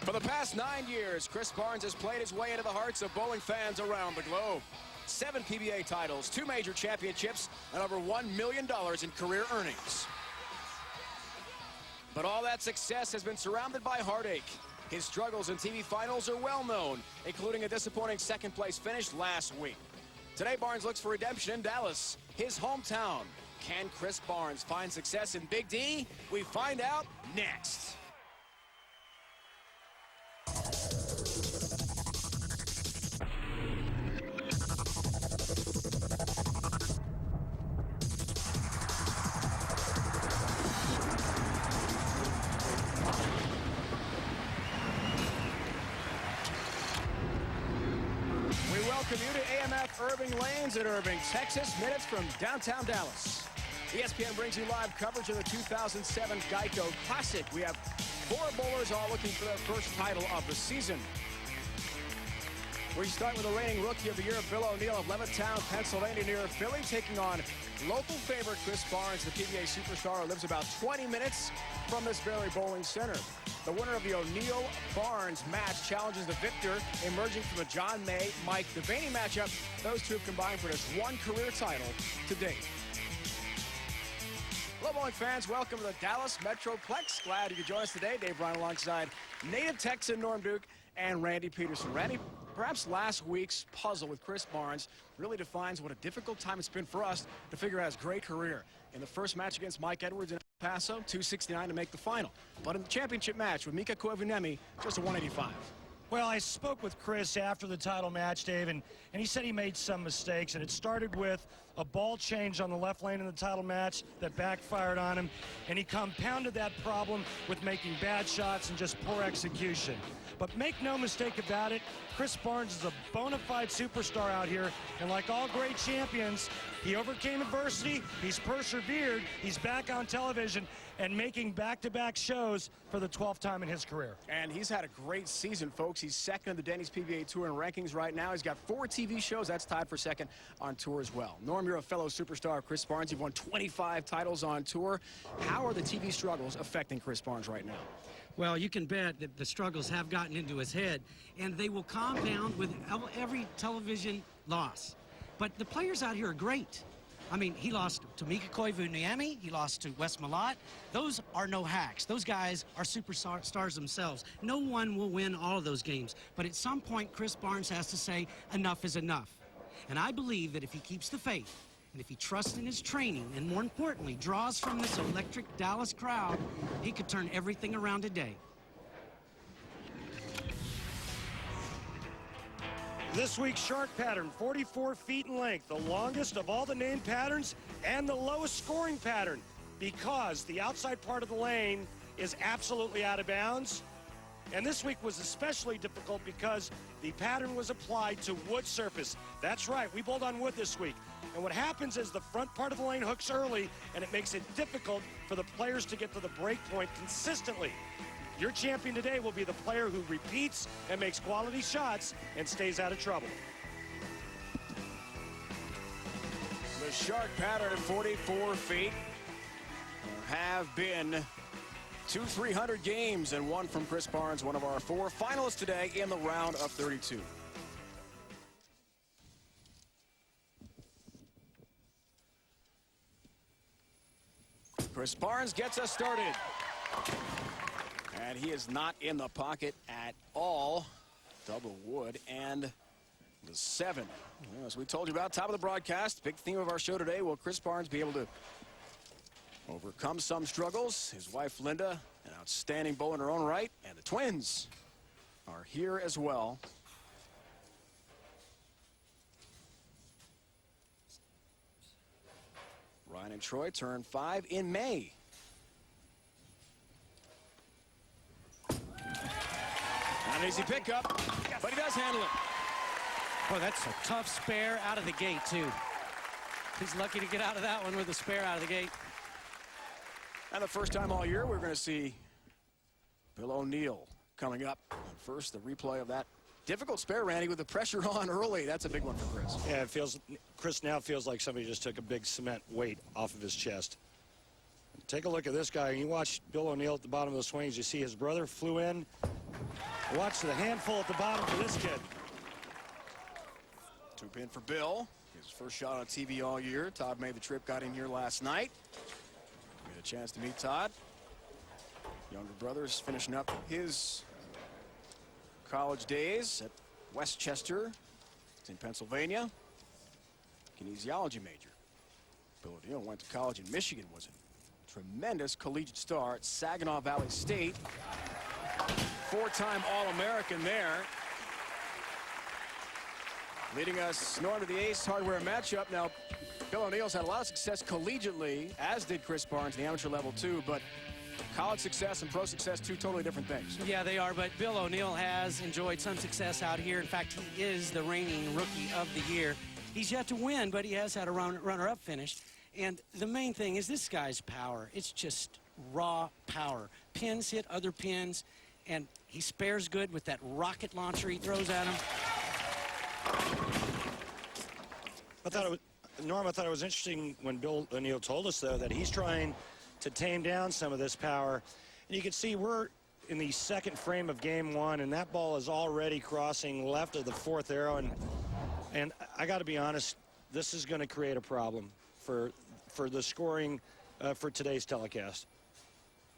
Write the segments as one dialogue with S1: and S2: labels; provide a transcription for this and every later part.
S1: For the past 9 years, Chris Barnes has played his way into the hearts of bowling fans around the globe. 7 PBA titles, 2 major championships, and over $1 million in career earnings. But all that success has been surrounded by heartache. His struggles in TV finals are well known, including a disappointing second-place finish last week. Today, Barnes looks for redemption in Dallas, his hometown. Can Chris Barnes find success in Big D? We find out next. We welcome you to AMF Irving Lanes in Irving, Texas, minutes from downtown Dallas. ESPN brings you live coverage of the 2007 GEICO Classic. We have 4 bowlers all looking for their first title of the season. We start with the reigning Rookie of the Year, Bill O'Neill of Levittown, Pennsylvania, near Philly, taking on local favorite Chris Barnes, the PBA superstar who lives about 20 minutes from this very bowling center. The winner of the O'Neill-Barnes match challenges the victor emerging from the John May-Mike DeVaney matchup. Those two have combined for just 1 career title to date. Hello, bowling fans. Welcome to the Dallas Metroplex. Glad you could join us today. Dave Bryan alongside native Texan Norm Duke and Randy Peterson. Randy, perhaps last week's puzzle with Chris Barnes really defines what a difficult time it's been for us to figure out his great career. In the first match against Mike Edwards in El Paso, 269 to make the final. But in the championship match with Mika Koivuniemi, just a 185.
S2: Well, I spoke with Chris after the title match, Dave, and he said he made some mistakes, and it started with a ball change on the left lane in the title match that backfired on him, and he compounded that problem with making bad shots and just poor execution. But make no mistake about it, Chris Barnes is a bona fide superstar out here, and like all great champions, he overcame adversity, he's persevered, he's back on television, and making back-to-back shows for the 12th time in his career.
S1: And he's had a great season, folks. He's second in the Denny's PBA Tour in rankings right now. He's got 4 TV shows. That's tied for second on tour as well. Norm, you're a fellow superstar of Chris Barnes. You've won 25 titles on tour. How are the TV struggles affecting Chris Barnes right now?
S3: Well, you can bet that the struggles have gotten into his head, and they will compound with every television loss. But the players out here are great. I mean, he lost to Mika Koivuniemi, he lost to Wes Malott. Those are no hacks. Those guys are superstars themselves. No one will win all of those games. But at some point, Chris Barnes has to say, enough is enough. And I believe that if he keeps the faith, and if he trusts in his training, and more importantly, draws from this electric Dallas crowd, he could turn everything around today.
S2: This week's shark pattern, 44 feet in length, the longest of all the named patterns and the lowest scoring pattern, because the outside part of the lane is absolutely out of bounds. And this week was especially difficult because the pattern was applied to wood surface. That's right, we bowled on wood this week. And what happens is the front part of the lane hooks early, and it makes it difficult for the players to get to the break point consistently. Your champion today will be the player who repeats and makes quality shots and stays out of trouble.
S1: The shark pattern at 44 feet. There have been 2 300 games and 1 from Chris Barnes, one of our 4 finalists today in the round of 32. Chris Barnes gets us started. And he is not in the pocket at all. Double wood and the 7. As we told you about top of the broadcast, big theme of our show today, will Chris Barnes be able to overcome some struggles? His wife Linda, an outstanding bowler in her own right, and the twins are here as well. Ryan and Troy turn 5 in May. Not an easy pickup, but he does handle it.
S3: Boy, that's a tough spare out of the gate, too. He's lucky to get out of that one with a spare out of the gate.
S1: And the first time all year, we're going to see Bill O'Neill coming up. And first, the replay of that difficult spare, Randy, with the pressure on early. That's a big one for Chris.
S2: Yeah, Chris now feels like somebody just took a big cement weight off of his chest. Take a look at this guy. You watch Bill O'Neill at the bottom of the swings. You see his brother flew in Watch the handful at the bottom for this kid.
S1: 2-pin for Bill. His first shot on TV all year. Todd made the trip, got in here last night. We had a chance to meet Todd. Younger brother is finishing up his college days at Westchester. It's in Pennsylvania. Kinesiology major. Bill O'Neill went to college in Michigan, was a tremendous collegiate star at Saginaw Valley State. 4-time All-American there. Leading us north to the Ace Hardware matchup. Now, Bill O'Neill's had a lot of success collegiately, as did Chris Barnes, the amateur level too, but college success and pro success, two totally different things.
S3: Yeah, they are, but Bill O'Neill has enjoyed some success out here. In fact, he is the reigning Rookie of the Year. He's yet to win, but he has had a runner-up finish. And the main thing is this guy's power. It's just raw power. Pins hit other pins, and he spares good with that rocket launcher he throws at him.
S2: Norm, I thought it was interesting when Bill O'Neill told us, though, that he's trying to tame down some of this power. And you can see we're in the second frame of game one, and that ball is already crossing left of the fourth arrow. And I got to be honest, this is going to create a problem for the scoring for today's telecast.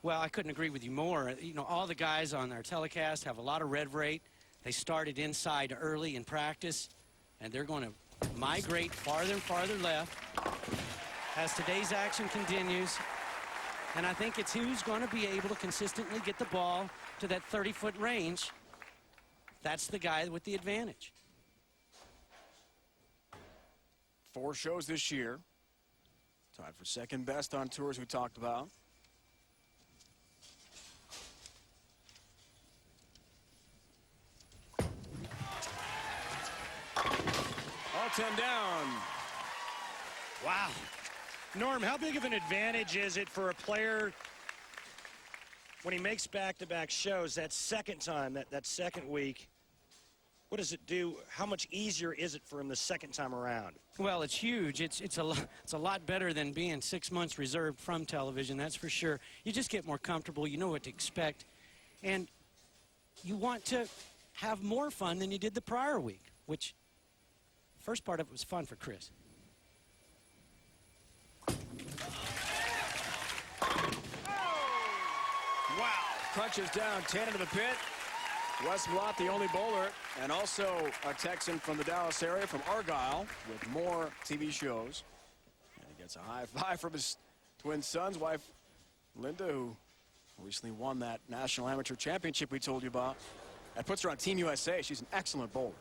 S3: Well, I couldn't agree with you more. You know, all the guys on our telecast have a lot of rev rate. They started inside early in practice, and they're going to migrate farther and farther left as today's action continues. And I think it's who's going to be able to consistently get the ball to that 30-foot range. That's the guy with the advantage.
S1: 4 shows this year. Tied for second best on tours we talked about. All 10 down.
S2: Wow. Norm, how big of an advantage is it for a player when he makes back-to-back shows that second time, that second week? What does it do? How much easier is it for him the second time around?
S3: Well, it's huge. It's a lot better than being 6 months reserved from television, that's for sure. You just get more comfortable. You know what to expect. And you want to have more fun than you did the prior week, which first part of it was fun for Chris.
S1: Wow. Crunches down 10 into the pit. Wes Blott, the only bowler, and also a Texan from the Dallas area, from Argyle, with more TV shows. And he gets a high five from his twin son's wife, Linda, who recently won that National Amateur Championship we told you about. That puts her on Team USA. She's an excellent bowler.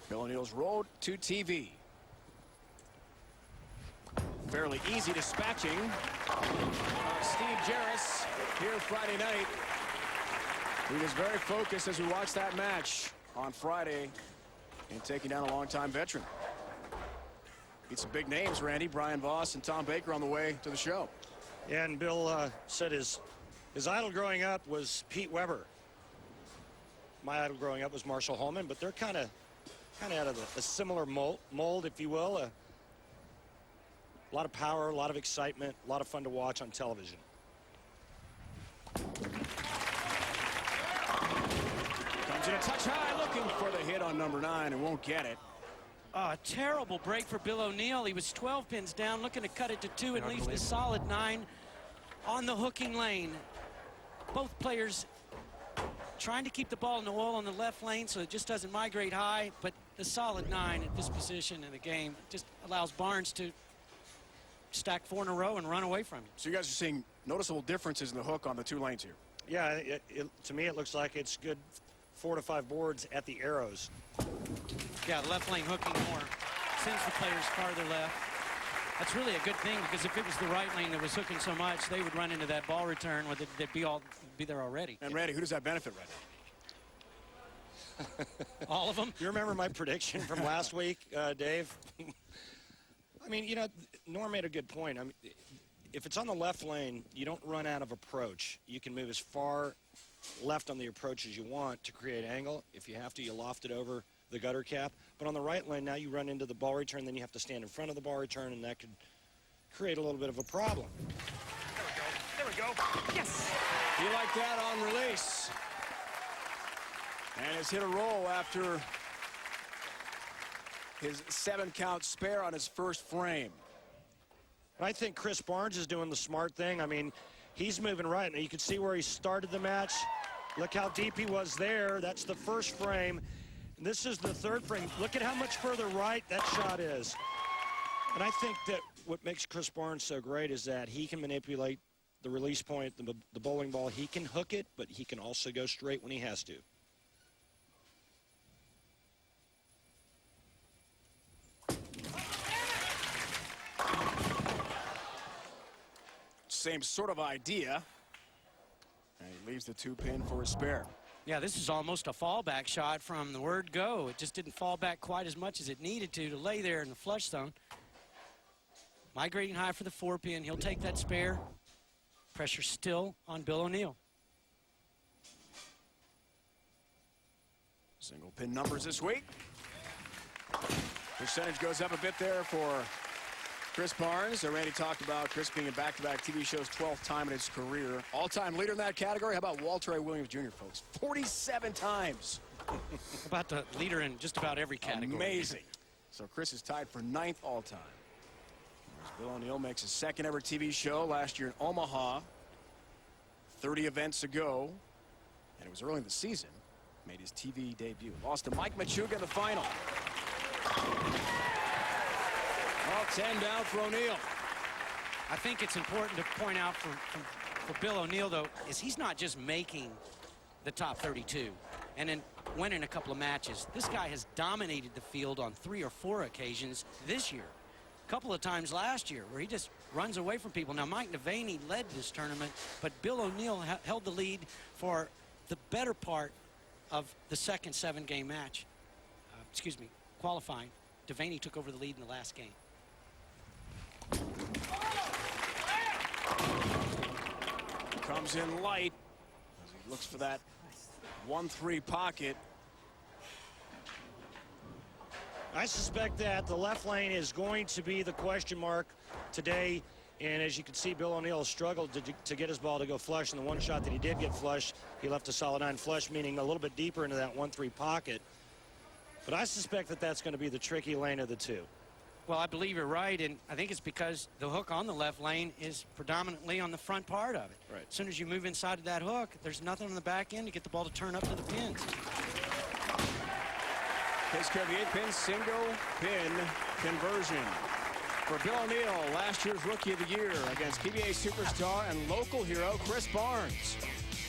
S1: Bill O'Neill's road to TV. Fairly easy dispatching of Steve Jarris here Friday night. He was very focused as we watched that match on Friday in taking down a longtime veteran. Beat some big names, Randy, Brian Voss and Tom Baker on the way to the show.
S2: Yeah, and Bill said his idol growing up was Pete Weber. My idol growing up was Marshall Holman, but they're kind of out of a similar mold, if you will. A lot of power, a lot of excitement, a lot of fun to watch on television.
S1: Comes in a touch high, looking for the hit on number 9 and won't get it.
S3: A terrible break for Bill O'Neill. He was 12 pins down, looking to cut it to 2 and leaves the solid 9 on the hooking lane. Both players trying to keep the ball in the wall on the left lane so it just doesn't migrate high, but the solid 9 at this position in the game just allows Barnes to stack 4 in a row and run away from him.
S1: So you guys are seeing noticeable differences in the hook on the 2 lanes here.
S2: Yeah, to me it looks like it's good 4 to 5 boards at the arrows.
S3: Yeah, left lane hooking more. Sends the players farther left. That's really a good thing, because if it was the right lane that was hooking so much, they would run into that ball return where they'd be there already.
S1: And Randy, who does that benefit right now?
S3: All of them.
S2: You remember my prediction from last week, Dave? I mean, you know, Norm made a good point. I mean, if it's on the left lane, you don't run out of approach. You can move as far left on the approach as you want to create angle. If you have to, you loft it over the gutter cap. But on the right lane, now you run into the ball return, then you have to stand in front of the ball return, and that could create a little bit of a problem.
S3: There we go. Yes!
S1: You like that on release. And has hit a roll after his 7-count spare on his first frame.
S2: I think Chris Barnes is doing the smart thing. I mean, he's moving right. And you can see where he started the match. Look how deep he was there. That's the first frame. And this is the third frame. Look at how much further right that shot is. And I think that what makes Chris Barnes so great is that he can manipulate the release point, the bowling ball. He can hook it, but he can also go straight when he has to.
S1: Same sort of idea. And he leaves the 2-pin for a spare.
S3: Yeah, this is almost a fallback shot from the word go. It just didn't fall back quite as much as it needed to lay there in the flush zone. Migrating high for the 4-pin. He'll take that spare. Pressure still on Bill O'Neill.
S1: Single pin numbers this week. Percentage goes up a bit there for Chris Barnes. Randy talked about Chris being in back-to-back TV shows 12th time in his career. All-time leader in that category. How about Walter A. Williams Jr., folks? 47 times.
S3: About the leader in just about every category.
S1: Amazing. So Chris is tied for 9th all-time. Bill O'Neill makes his second ever TV show last year in Omaha. 30 events ago. And it was early in the season. Made his TV debut. Lost to Mike Machuga in the final. Well, 10 down for O'Neill.
S3: I think it's important to point out for Bill O'Neill, though, is he's not just making the top 32 and then winning a couple of matches. This guy has dominated the field on 3 or 4 occasions this year. A couple of times last year where he just runs away from people. Now, Mike DeVaney led this tournament, but Bill O'Neill held the lead for the better part of the second 7-game match. Qualifying. DeVaney took over the lead in the last game.
S1: Comes in light as he looks for that 1-3 pocket.
S2: I suspect that the left lane is going to be the question mark today. And as you can see, Bill O'Neill struggled to get his ball to go flush. And the one shot that he did get flush, he left a solid 9 flush, meaning a little bit deeper into that 1-3 pocket. But I suspect that that's going to be the tricky lane of the two.
S3: Well, I believe you're right, and I think it's because the hook on the left lane is predominantly on the front part of it.
S2: Right.
S3: As soon as you move inside of that hook, there's nothing on the back end to get the ball to turn up to the pins.
S1: Takes care of the 8-pin single pin conversion for Bill O'Neill, last year's Rookie of the Year, against PBA superstar and local hero Chris Barnes,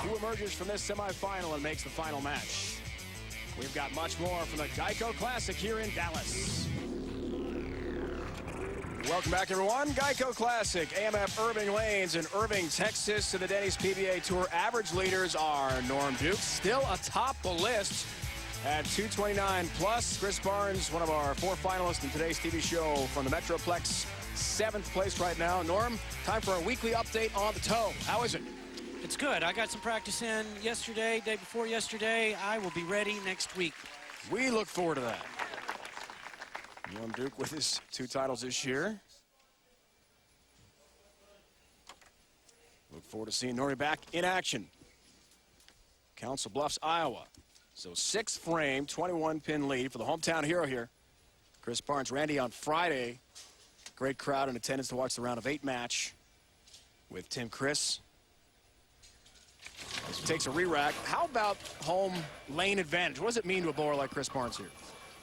S1: who emerges from this semifinal and makes the final match. We've got much more from the GEICO Classic here in Dallas. Welcome back, everyone. GEICO Classic, AMF Irving Lanes in Irving, Texas, to the Denny's PBA Tour. Average leaders are Norm Duke, still atop the list at 229 plus. Chris Barnes, one of our 4 finalists in today's TV show from the Metroplex, 7th place right now. Norm, time for a weekly update on the toe. How is it?
S3: It's good. I got some practice in yesterday, day before yesterday. I will be ready next week.
S1: We look forward to that. Norm Duke with his 2 titles this year. Look forward to seeing Norrie back in action. Council Bluffs, Iowa. So 6th frame, 21-pin lead for the hometown hero here. Chris Barnes. Randy, on Friday, great crowd in attendance to watch the round of 8 match with Tim Chris. As he takes a re-rack. How about home lane advantage? What does it mean to a bowler like Chris Barnes here?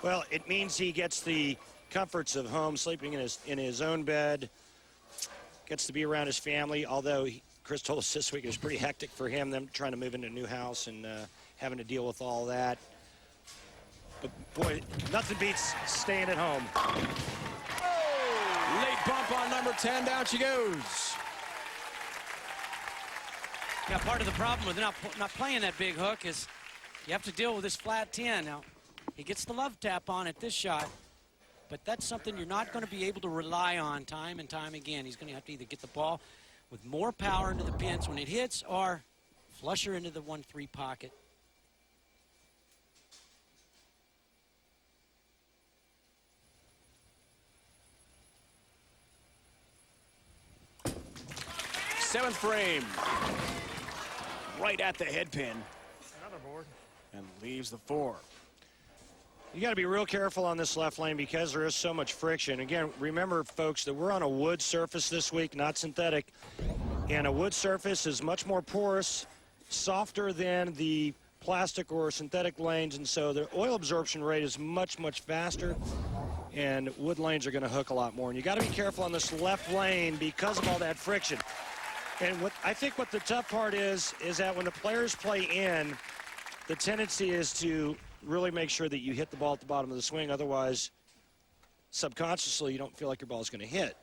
S2: Well, it means he gets the comforts of home, sleeping in his own bed, gets to be around his family, although Chris told us this week it was pretty hectic for him, them trying to move into a new house and having to deal with all that. But, boy, nothing beats staying at home.
S1: Oh! Late bump on number 10. Down she goes.
S3: Yeah, part of the problem with not playing that big hook is you have to deal with this flat 10. Now, he gets the love tap on it this shot, but that's something you're not going to be able to rely on time and time again. He's going to have to either get the ball with more power into the pins when it hits or flush her into the 1-3 pocket.
S1: Seventh frame. Right at the head pin.
S2: Another board.
S1: and leaves the 4.
S2: You got to be real careful on this left lane because there is so much friction. Again, remember, folks, that we're on a wood surface this week, not synthetic. And a wood surface is much more porous, softer than the plastic or synthetic lanes, and so the oil absorption rate is much, much faster, and wood lanes are going to hook a lot more. And you got to be careful on this left lane because of all that friction. And what I think what the tough part is that when the players play in, the tendency is to really make sure that you hit the ball at the bottom of the swing. Otherwise, subconsciously, you don't feel like your ball is going to hit.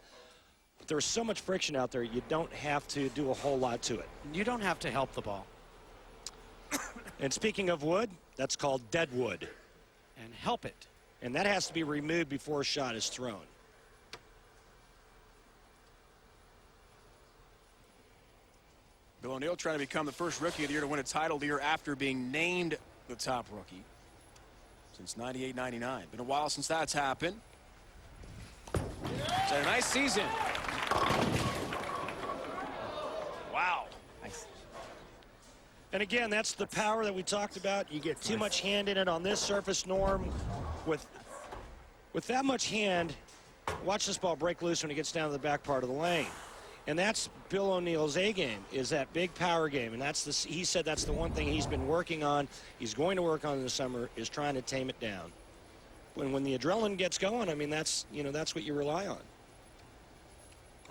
S2: But there's so much friction out there, you don't have to do a whole lot to it.
S3: You don't have to help the ball.
S2: And speaking of wood, that's called dead wood.
S3: And help it.
S2: And that has to be removed before a shot is thrown.
S1: Bill O'Neill trying to become the first rookie of the year to win a title the year after being named the top rookie since 98-99. Been a while since that's happened. It's had a nice season. Wow.
S2: Nice. And again, that's the power that we talked about. You get too much hand in it on this surface, Norm. With that much hand, watch this ball break loose when it gets down to the back part of the lane. And that's Bill O'Neill's A game, is that big power game. And he said that's the one thing he's been working on. He's going to work on in the summer, is trying to tame it down. When the adrenaline gets going, I mean, that's what you rely on.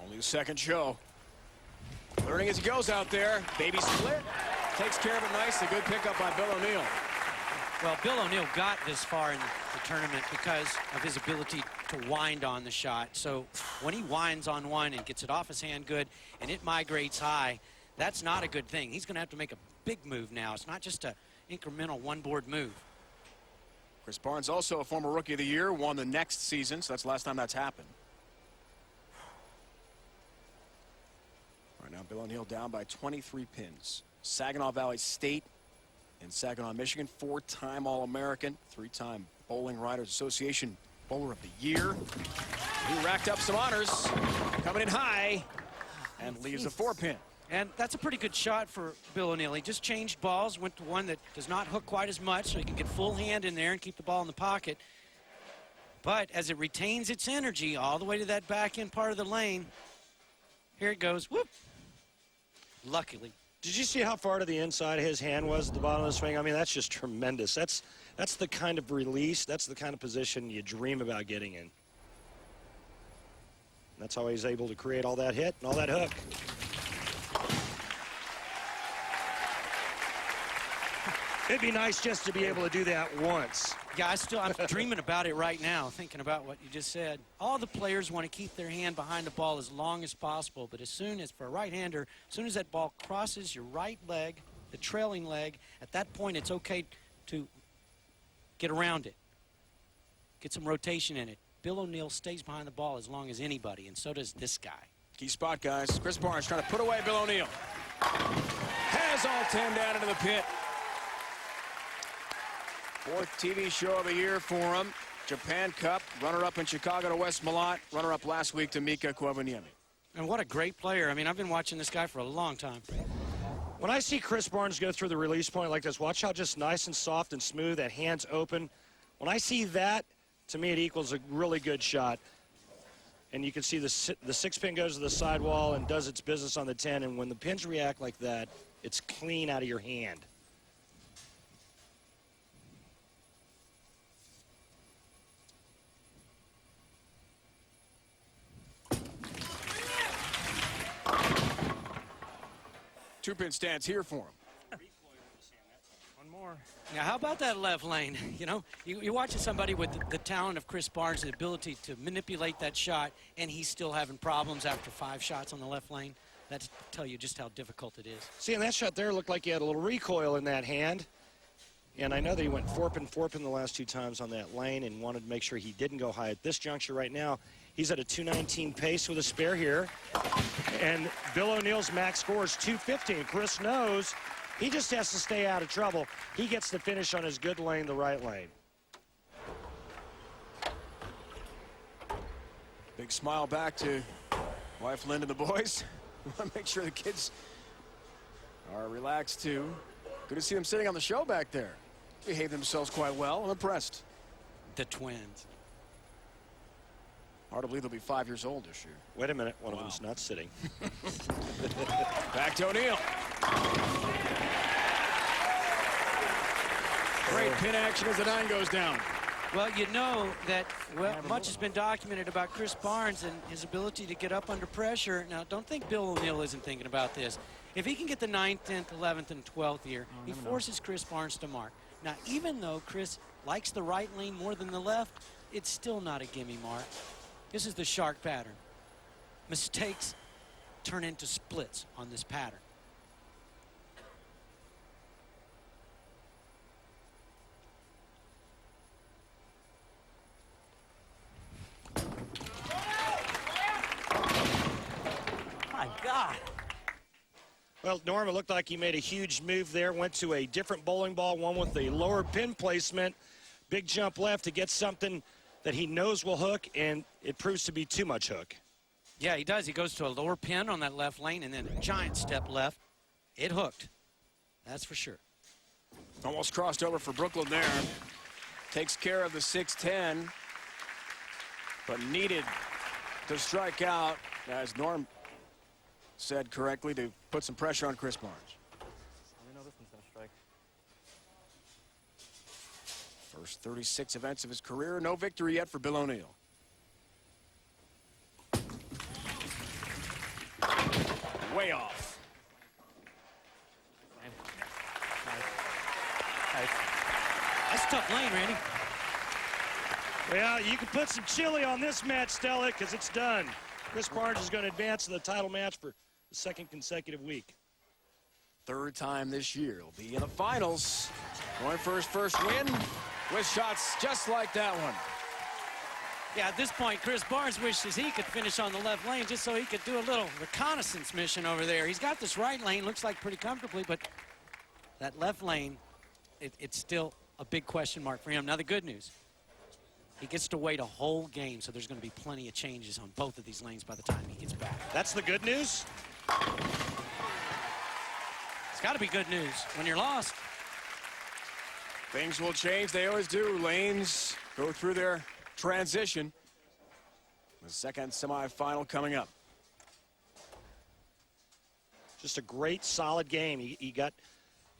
S1: Only the second show. Learning as he goes out there. Baby split. Takes care of it nicely. Good pickup by Bill O'Neill.
S3: Well, Bill O'Neill got this far in the tournament because of his ability to wind on the shot. So when he winds on one and gets it off his hand good and it migrates high, that's not a good thing. He's going to have to make a big move now. It's not just an incremental one-board move.
S1: Chris Barnes, also a former Rookie of the Year, won the next season, so that's the last time that's happened. Right now, Bill O'Neill down by 23 pins. Saginaw Valley State in Saginaw, Michigan, 4-time All-American, 3-time Bowling Writers Association Bowler of the Year. He racked up some honors, coming in high, and leaves a 4-pin.
S3: And that's a pretty good shot for Bill O'Neill. He just changed balls, went to one that does not hook quite as much, so he can get full hand in there and keep the ball in the pocket. But as it retains its energy all the way to that back end part of the lane, here it goes. Whoop! Luckily.
S2: Did you see how far to the inside his hand was at the bottom of the swing? I mean, that's just tremendous. That's the kind of release, that's the kind of position you dream about getting in. That's how he's able to create all that hit and all that hook. It'd be nice just to be able to do that once.
S3: Yeah, I'm dreaming about it right now, thinking about what you just said. All the players want to keep their hand behind the ball as long as possible, but as soon as, for a right-hander, as soon as that ball crosses your right leg, the trailing leg, at that point it's okay to get around it, get some rotation in it. Bill O'Neill stays behind the ball as long as anybody, and so does this guy.
S1: Key spot, guys. Chris Barnes trying to put away Bill O'Neill. Has all 10 down into the pit. Fourth TV show of the year for him. Japan Cup, runner-up in Chicago to West Malott, runner-up last week to Mika Koivuniemi.
S3: And what a great player. I mean, I've been watching this guy for a long time.
S2: When I see Chris Barnes go through the release point like this, watch how just nice and soft and smooth, that hand's open. When I see that, to me it equals a really good shot. And you can see the 6-pin goes to the sidewall and does its business on the 10, and when the pins react like that, it's clean out of your hand.
S1: Two-pin stance here for him.
S2: One more.
S3: Now, how about that left lane? You know, you're watching somebody with the talent of Chris Barnes, the ability to manipulate that shot, and he's still having problems after 5 shots on the left lane. That tell you just how difficult it is.
S2: See, and that shot there looked like he had a little recoil in that hand. And I know that he went 4-pin the last 2 times on that lane and wanted to make sure he didn't go high. At this juncture right now, he's at a 219 pace with a spare here. And Bill O'Neill's max score is 215. Chris knows he just has to stay out of trouble. He gets the finish on his good lane, the right lane.
S1: Big smile back to wife Lynn and the boys. We want to make sure the kids are relaxed too. Good to see them sitting on the show back there. behaved themselves quite well. I'm impressed.
S3: The Twins.
S1: Hard to believe they'll be 5 years old this year.
S2: Wait a minute. One of them's not sitting.
S1: Back to O'Neill. Great pin action as the 9 goes down.
S3: Well, you know that much has been documented about Chris Barnes and his ability to get up under pressure. Now, don't think Bill O'Neill isn't thinking about this. If he can get the 9th, 10th, 11th, and 12th here, he forces Chris Barnes to mark. Now, even though Chris likes the right lane more than the left, it's still not a gimme mark. This is the shark pattern. Mistakes turn into splits on this pattern. My God.
S2: Well, Norm, it looked like he made a huge move there, went to a different bowling ball, one with the lower pin placement, big jump left to get something that he knows will hook, and it proves to be too much hook.
S3: Yeah, he does. He goes to a lower pin on that left lane and then a giant step left. It hooked. That's for sure.
S1: Almost crossed over for Brooklyn there. Takes care of the 6-10, but needed to strike out, as Norm said correctly, to put some pressure on Chris Barnes.
S4: I know this one's gonna strike.
S1: First 36 events of his career, no victory yet for Bill O'Neill. Way off.
S3: That's a tough lane, Randy.
S2: Well, you can put some chili on this match, Stella, because it's done. Chris Barnes is going to advance to the title match for the 2nd consecutive week.
S1: 3rd time this year. He'll be in the finals. Going for his first win with shots just like that one.
S3: Yeah, at this point, Chris Barnes wishes he could finish on the left lane just so he could do a little reconnaissance mission over there. He's got this right lane, looks like pretty comfortably, but that left lane, it's still a big question mark for him. Now, the good news, he gets to wait a whole game, so there's going to be plenty of changes on both of these lanes by the time he gets back.
S2: That's the good news?
S3: It's got to be good news when you're lost.
S1: Things will change. They always do. Lanes go through their transition. The 2nd semifinal coming up.
S2: Just a great, solid game. He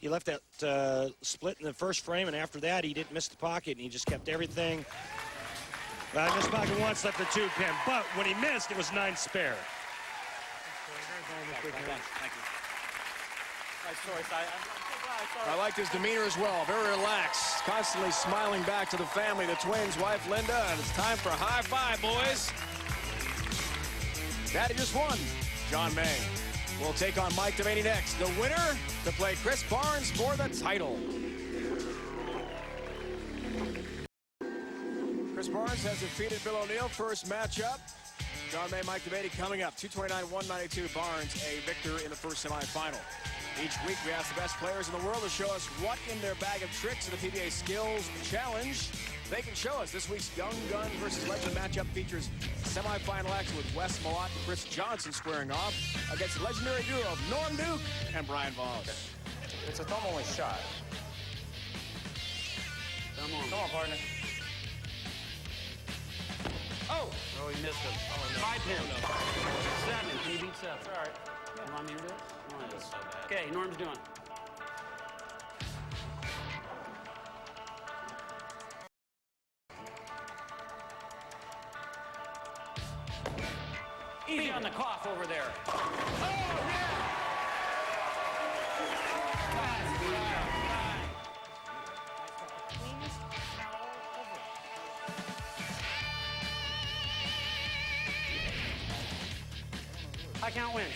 S2: left that split in the first frame, and after that, he didn't miss the pocket, and he just kept everything. Well, he missed the pocket once, left the 2 pin, but when he missed, it was 9 spare.
S4: Thank you. Nice choice. I'm so glad I saw it.
S1: I liked his demeanor as well. Very relaxed, constantly smiling back to the family, the twins, wife Linda, and it's time for a high five, boys. Daddy just won. John May will take on Mike DeVaney next. The winner to play Chris Barnes for the title. Chris Barnes has defeated Bill O'Neill. First matchup. John May, Mike DeVaney coming up. 229-192. Barnes a victor in the first semifinal. Each week we ask the best players in the world to show us what in their bag of tricks in the PBA Skills Challenge they can show us. This week's Young Gun versus Legend matchup features semifinal action with Wes Malott and Chris Johnson squaring off against the legendary duo of Norm Duke and Brian Voss.
S4: It's a thumb-only shot. Come on, partner. Oh! Oh, he missed it. Oh, no. 5 pin. 7. Can you beat 7? All right. You want me to do it? Okay, Norm's doing. Easy on the cough over there. Oh, yeah! High count wins.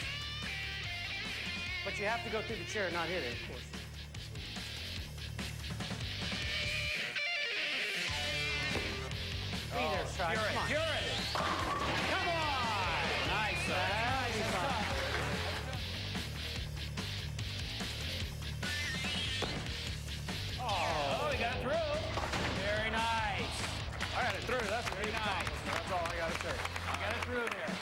S4: But you have to go through the chair, not hit it, of course. Be there, Strike. Come on. Come on! Nice. Oh, he got it through. Very nice. I got it through. That's very nice. That's all I got to say. I got it through there.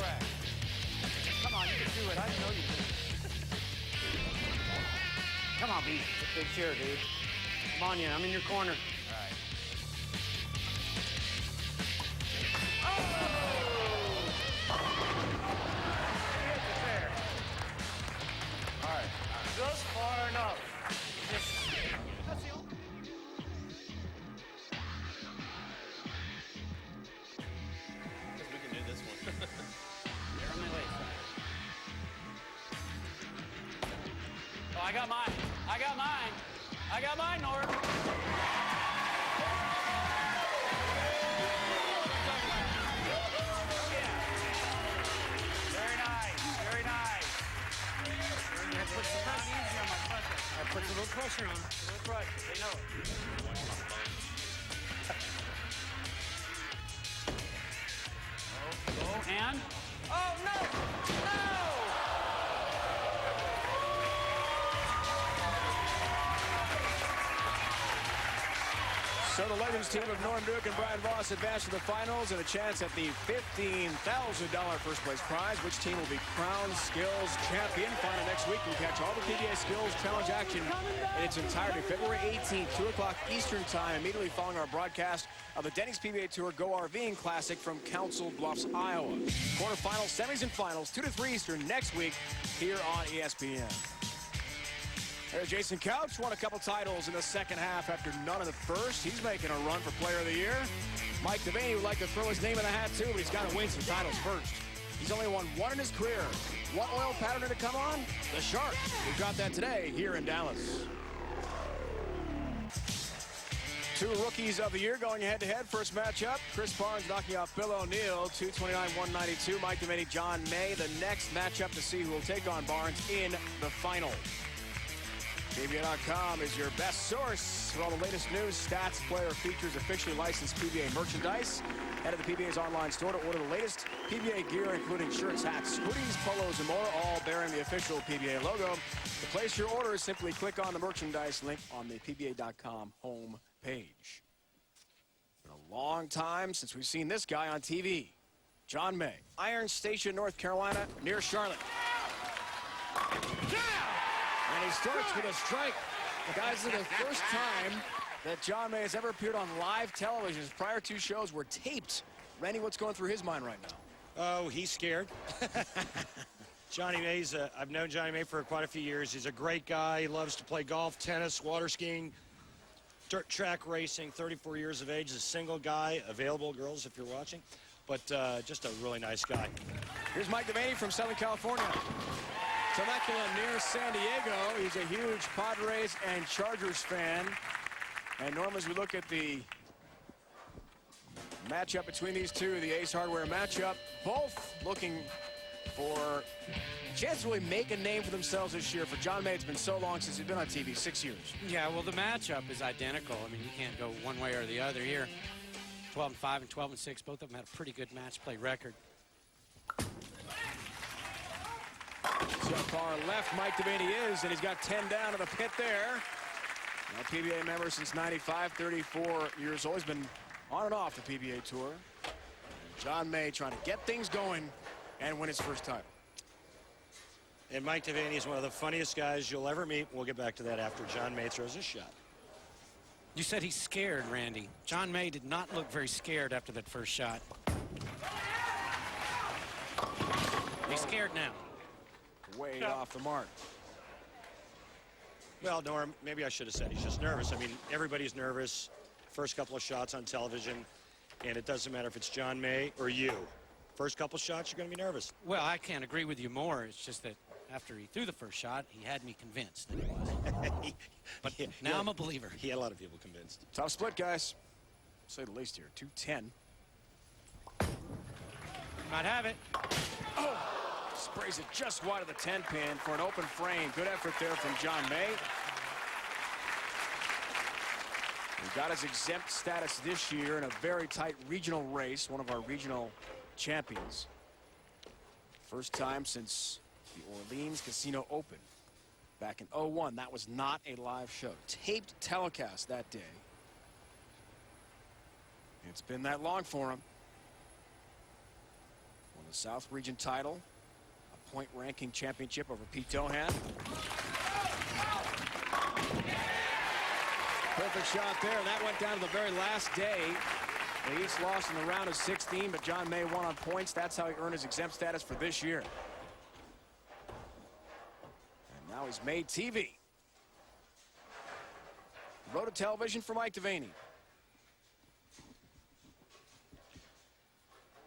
S4: correct. Come on, you can do it. I know you can. Come on, B. It's a big cheer, dude.
S3: Come on, yeah, I'm in your corner.
S4: All right. All right. Just far enough. That's the only.
S5: Guess we can do this one.
S4: They're on my way. Oh, I got mine. I got mine. I got mine, Nora. Very nice. Very nice.
S3: That puts some pressure.
S4: Easy on my pressure.
S3: That puts a little pressure on.
S4: A little pressure. They know it. Go and. Oh, no! No!
S1: So the Legends team of Norm Duke and Brian Voss advance to the finals and a chance at the $15,000 first place prize. Which team will be crowned skills champion? Find out next week. We'll catch all the PBA skills challenge action in its entirety. February 18th, 2 o'clock Eastern time, immediately following our broadcast of the Denny's PBA Tour Go RVing Classic from Council Bluffs, Iowa. Quarterfinals, semis, and finals, 2 to 3 Eastern next week here on ESPN. There's Jason Couch, won a couple titles in the second half after none in the first. He's making a run for Player of the Year. Mike DeVaney would like to throw his name in the hat too, but he's got to win some titles first. He's only won one in his career. What oil pattern did it come on? The Shark. We've got that today here in Dallas. Two rookies of the year going head-to-head. First matchup, Chris Barnes knocking off Bill O'Neill, 229-192. Mike DeVaney, John May. The next matchup to see who will take on Barnes in the final. PBA.com is your best source for all the latest news, stats, player features, officially licensed PBA merchandise. Head to the PBA's online store to order the latest PBA gear, including shirts, hats, hoodies, polos, and more, all bearing the official PBA logo. To place your order, simply click on the merchandise link on the PBA.com home page. Been a long time since we've seen this guy on TV. John May, Iron Station, North Carolina, near Charlotte. And he starts with a strike. Guys, this is the first time that John May has ever appeared on live television. His prior two shows were taped. Randy, what's going through his mind right now?
S2: Oh, he's scared. Johnny May's, I've known Johnny May for quite a few years. He's a great guy. He loves to play golf, tennis, water skiing, dirt track racing, 34 years of age. He's a single guy, available, girls, if you're watching. But just a really nice guy.
S1: Here's Mike DeVaney from Southern California. Temecula near San Diego. He's a huge Padres and Chargers fan. And Norm, as we look at the matchup between these two, the Ace Hardware matchup, both looking for a chance to really make a name for themselves this year. For John May, it's been so long since he's been on TV, 6 years.
S3: Yeah, well, the matchup is identical. I mean, you can't go one way or the other here. 12-5 and 12-6, both of them had a pretty good match play record.
S1: So far left, Mike DeVaney is, and he's got 10 down to the pit there. Now, PBA member since 95, 34 years old. He's been on and off the PBA Tour. John May trying to get things going and win his first title.
S2: And Mike DeVaney is one of the funniest guys you'll ever meet. We'll get back to that after John May throws his shot.
S3: You said he's scared, Randy. John May did not look very scared after that first shot. He's scared now.
S1: Way off the mark.
S2: Well, Norm, maybe I should have said he's just nervous. I mean, everybody's nervous. First couple of shots on television, and it doesn't matter if it's John May or you. First couple shots, you're going to be nervous.
S3: Well, I can't agree with you more. It's just that after he threw the first shot, he had me convinced that he was. But now I'm a believer.
S2: He had a lot of people convinced.
S1: Tough split, guys. To say the least here. 210.
S3: Might have it.
S1: Oh! Sprays it just wide of the 10 pin for an open frame. Good effort there from John May. He got his exempt status this year in a very tight regional race, one of our regional champions. First time since the Orleans Casino Open back in 01. That was not a live show. Taped telecast that day. It's been that long for him. One of the South Region title, a point ranking championship over Pete Dohan. Perfect shot there, and that went down to the very last day. The East lost in the round of 16, but John May won on points. That's how he earned his exempt status for this year. And now he's made TV. Road to television for Mike DeVaney.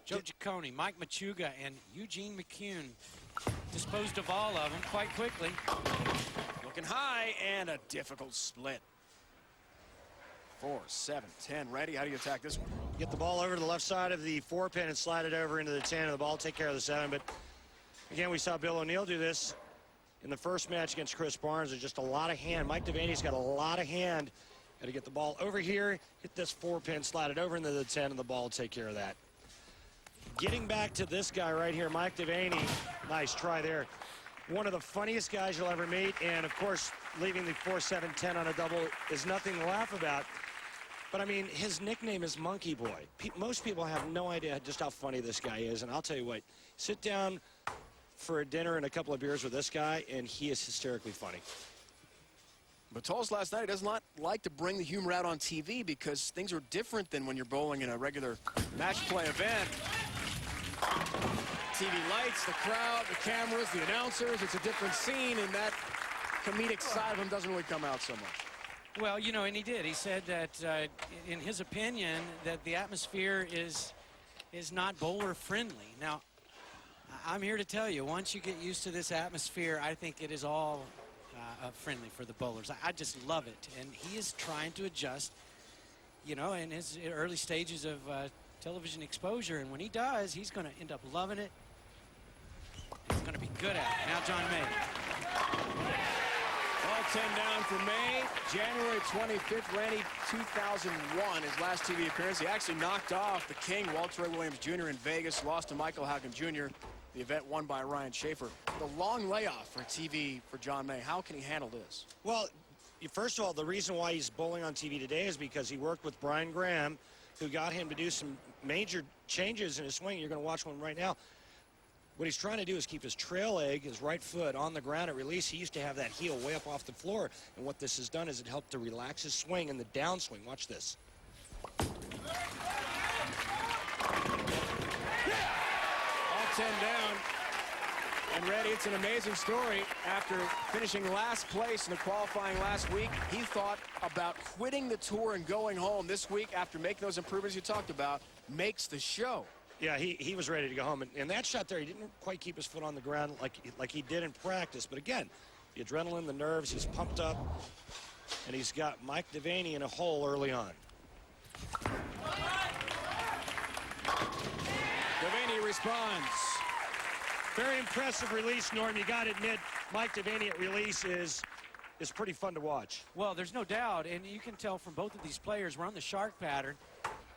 S3: Joe Giccone, Mike Machuga, and Eugene McCune disposed of all of them quite quickly.
S1: Looking high, and a difficult split. 4, 7, 10. Ready? How do you attack this one?
S2: Get the ball over to the left side of the 4-pin and slide it over into the 10, and the ball take care of the 7. But again, we saw Bill O'Neill do this in the first match against Chris Barnes. There's just a lot of hand. Mike DeVaney's got a lot of hand. Got to get the ball over here, hit this 4-pin, slide it over into the 10, and the ball will take care of that. Getting back to this guy right here, Mike DeVaney. Nice try there. One of the funniest guys you'll ever meet, and of course, leaving the 4-7-10 on a double is nothing to laugh about. But I mean, his nickname is Monkey Boy. Most people have no idea just how funny this guy is, and I'll tell you what, sit down for a dinner and a couple of beers with this guy, and he is hysterically funny.
S1: But told us last night he does not like to bring the humor out on TV because things are different than when you're bowling in a regular match play event. TV lights, the crowd, the cameras, the announcers, it's a different scene, and that comedic side of him doesn't really come out so much.
S3: Well, you know, and he did. He said that, in his opinion, that the atmosphere is not bowler friendly. Now, I'm here to tell you, once you get used to this atmosphere, I think it is all friendly for the bowlers. I just love it, and he is trying to adjust, you know, in his early stages of television exposure, and when he does, he's going to end up loving it. He's going to be good at it. Now, John May.
S1: All 10 down for May. January 25th, Randy, 2001, his last TV appearance. He actually knocked off the king, Walter Ray Williams Jr. in Vegas, lost to Michael Houghton Jr. The event won by Ryan Schaefer. The long layoff for TV for John May. How can he handle this?
S2: Well, first of all, the reason why he's bowling on TV today is because he worked with Brian Graham, who got him to do some major changes in his swing. You're going to watch one right now. What he's trying to do is keep his trail leg, his right foot, on the ground at release. He used to have that heel way up off the floor, and what this has done is it helped to relax his swing in the downswing. Watch this.
S1: All 10 down. And Randy, it's an amazing story. After finishing last place in the qualifying last week, he thought about quitting the tour and going home. This week, after making those improvements you talked about, makes the show.
S2: Yeah, he was ready to go home. And that shot there, he didn't quite keep his foot on the ground like he did in practice. But again, the adrenaline, the nerves, he's pumped up. And he's got Mike DeVaney in a hole early on.
S1: DeVaney responds.
S2: Very impressive release, Norm. You got to admit, Mike DeVaney at release is pretty fun to watch.
S3: Well, there's no doubt, and you can tell from both of these players, we're on the shark pattern.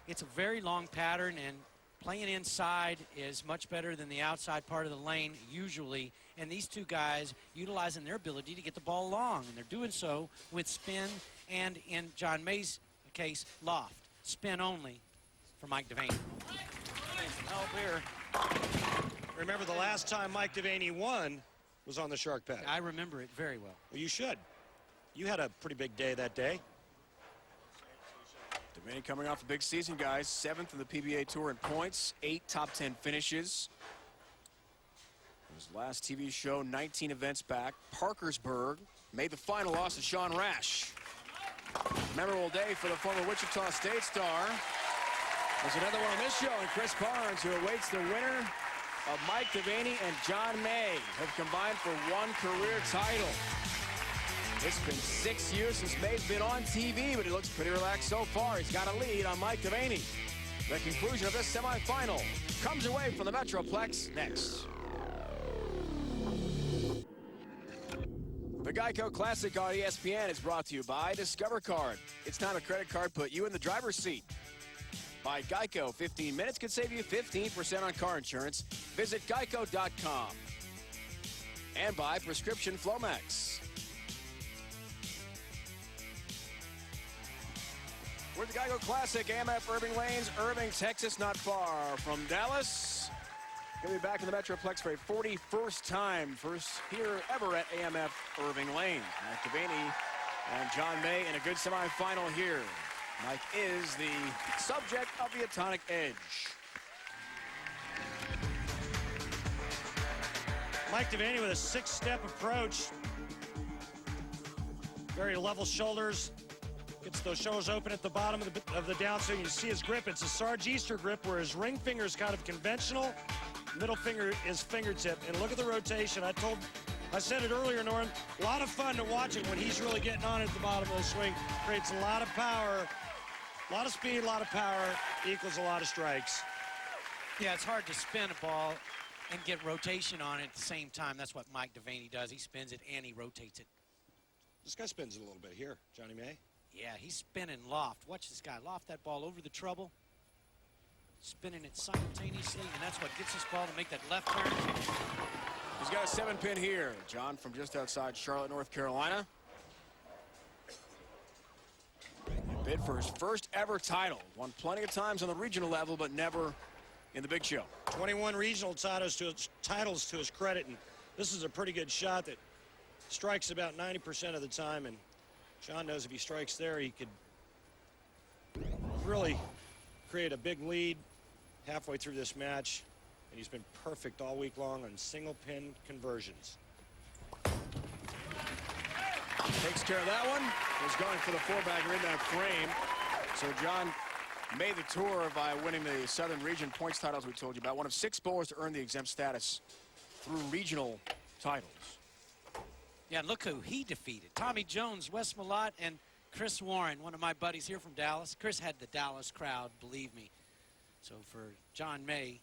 S3: It's a very long pattern, and playing inside is much better than the outside part of the lane usually, and these two guys utilizing their ability to get the ball long, and they're doing so with spin and, in John May's case, loft. Spin only for Mike DeVaney.
S2: Help here. Remember, the last time Mike DeVaney won was on the shark pattern.
S3: I remember it very well.
S2: Well, you should. You had a pretty big day that day.
S1: DeVaney coming off a big season, guys. 7th in the PBA Tour in points, 8 top 10 finishes. His last TV show, 19 events back. Parkersburg made the final loss to Sean Rash. Memorable day for the former Wichita State star. There's another one on this show, and Chris Barnes, who awaits the winner of Mike DeVaney and John May, have combined for one career title. It's been 6 years since May's been on TV, but he looks pretty relaxed so far. He's got a lead on Mike DeVaney. The conclusion of this semifinal comes away from the Metroplex next. The GEICO Classic on ESPN is brought to you by Discover Card. It's time a credit card put you in the driver's seat. By GEICO, 15 minutes could save you 15% on car insurance. Visit geico.com. And by Prescription Flomax. We're at the GEICO Classic, AMF Irving Lanes, Irving, Texas, not far from Dallas. He'll be back in the Metroplex for a 41st time, first here ever at AMF Irving Lane. Mike DeVaney and John May in a good semifinal here. Mike is the subject of the Atomic Edge.
S2: Mike DeVaney with a 6-step approach. Very level shoulders. Gets those shoulders open at the bottom of the downswing. You see his grip. It's a Sarge Easter grip where his ring finger is kind of conventional. Middle finger is fingertip. And look at the rotation. I said it earlier, Norm. A lot of fun to watch him when he's really getting on at the bottom of the swing. Creates a lot of power, a lot of speed, a lot of power, equals a lot of strikes.
S3: Yeah, it's hard to spin a ball and get rotation on it at the same time. That's what Mike DeVaney does. He spins it and he rotates it.
S2: This guy spins it a little bit here, Johnny May.
S3: Yeah, he's spinning loft. Watch this guy loft that ball over the trouble, spinning it simultaneously, and that's what gets this ball to make that left turn.
S1: He's got a 7-pin here. John from just outside Charlotte, North Carolina. Bid for his first ever title. Won plenty of times on the regional level, but never in the big show.
S2: 21 regional titles to his credit, and this is a pretty good shot that strikes about 90% of the time, and John knows if he strikes there, he could really create a big lead halfway through this match, and he's been perfect all week long on single pin conversions.
S1: Takes care of that one. Was going for the 4-bagger in that frame. So John made the tour by winning the Southern Region points titles we told you about. One of 6 bowlers to earn the exempt status through regional titles.
S3: Yeah, look who he defeated. Tommy Jones, Wes Malott, and Chris Warren, one of my buddies here from Dallas. Chris had the Dallas crowd, believe me. So for John May,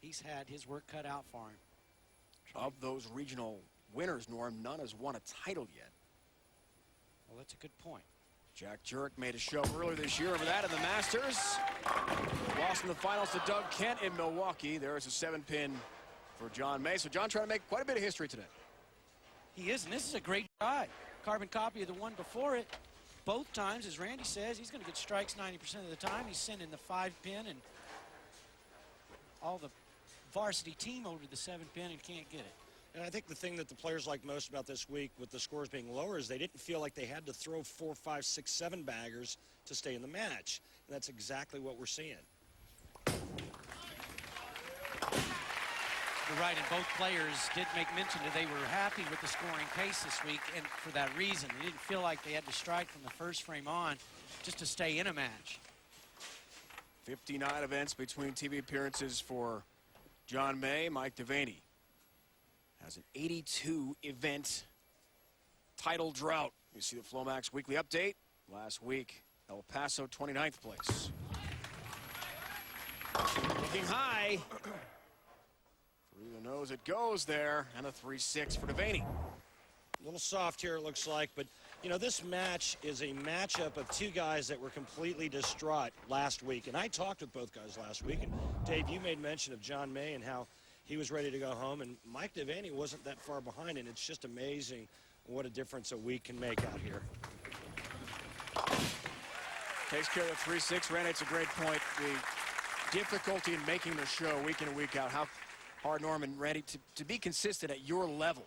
S3: he's had his work cut out for him.
S1: Of those regional winners, Norm, none has won a title yet.
S3: Well, that's a good point.
S1: Jack Jurek made a show earlier this year over that in the Masters. Lost in the finals to Doug Kent in Milwaukee. There is a 7-pin for John May. So John trying to make quite a bit of history today.
S3: He is, and this is a great try. Carbon copy of the one before it. Both times, as Randy says, he's going to get strikes 90% of the time. He's sending the 5-pin and all the varsity team over to the 7-pin and can't get it.
S2: And I think the thing that the players like most about this week with the scores being lower is they didn't feel like they had to throw 4, 5, 6, 7 baggers to stay in the match. And that's exactly what we're seeing.
S3: You're right, and both players did make mention that they were happy with the scoring pace this week, and for that reason. They didn't feel like they had to strike from the first frame on just to stay in a match.
S1: 59 events between TV appearances for John May. Mike DeVaney has an 82-event title drought. You see the Flomax weekly update. Last week, El Paso, 29th place. Looking high. Through the nose it goes there, and a 3-6 for DeVaney.
S2: A little soft here, it looks like, but, you know, this match is a matchup of 2 guys that were completely distraught last week. And I talked with both guys last week, and Dave, you made mention of John May and how he was ready to go home, and Mike DeVaney wasn't that far behind, and it's just amazing what a difference a week can make out here.
S1: Takes care of the 3-6. Randy, it's a great point. The difficulty in making the show week in and week out, how hard, Norm and Randy, to be consistent at your level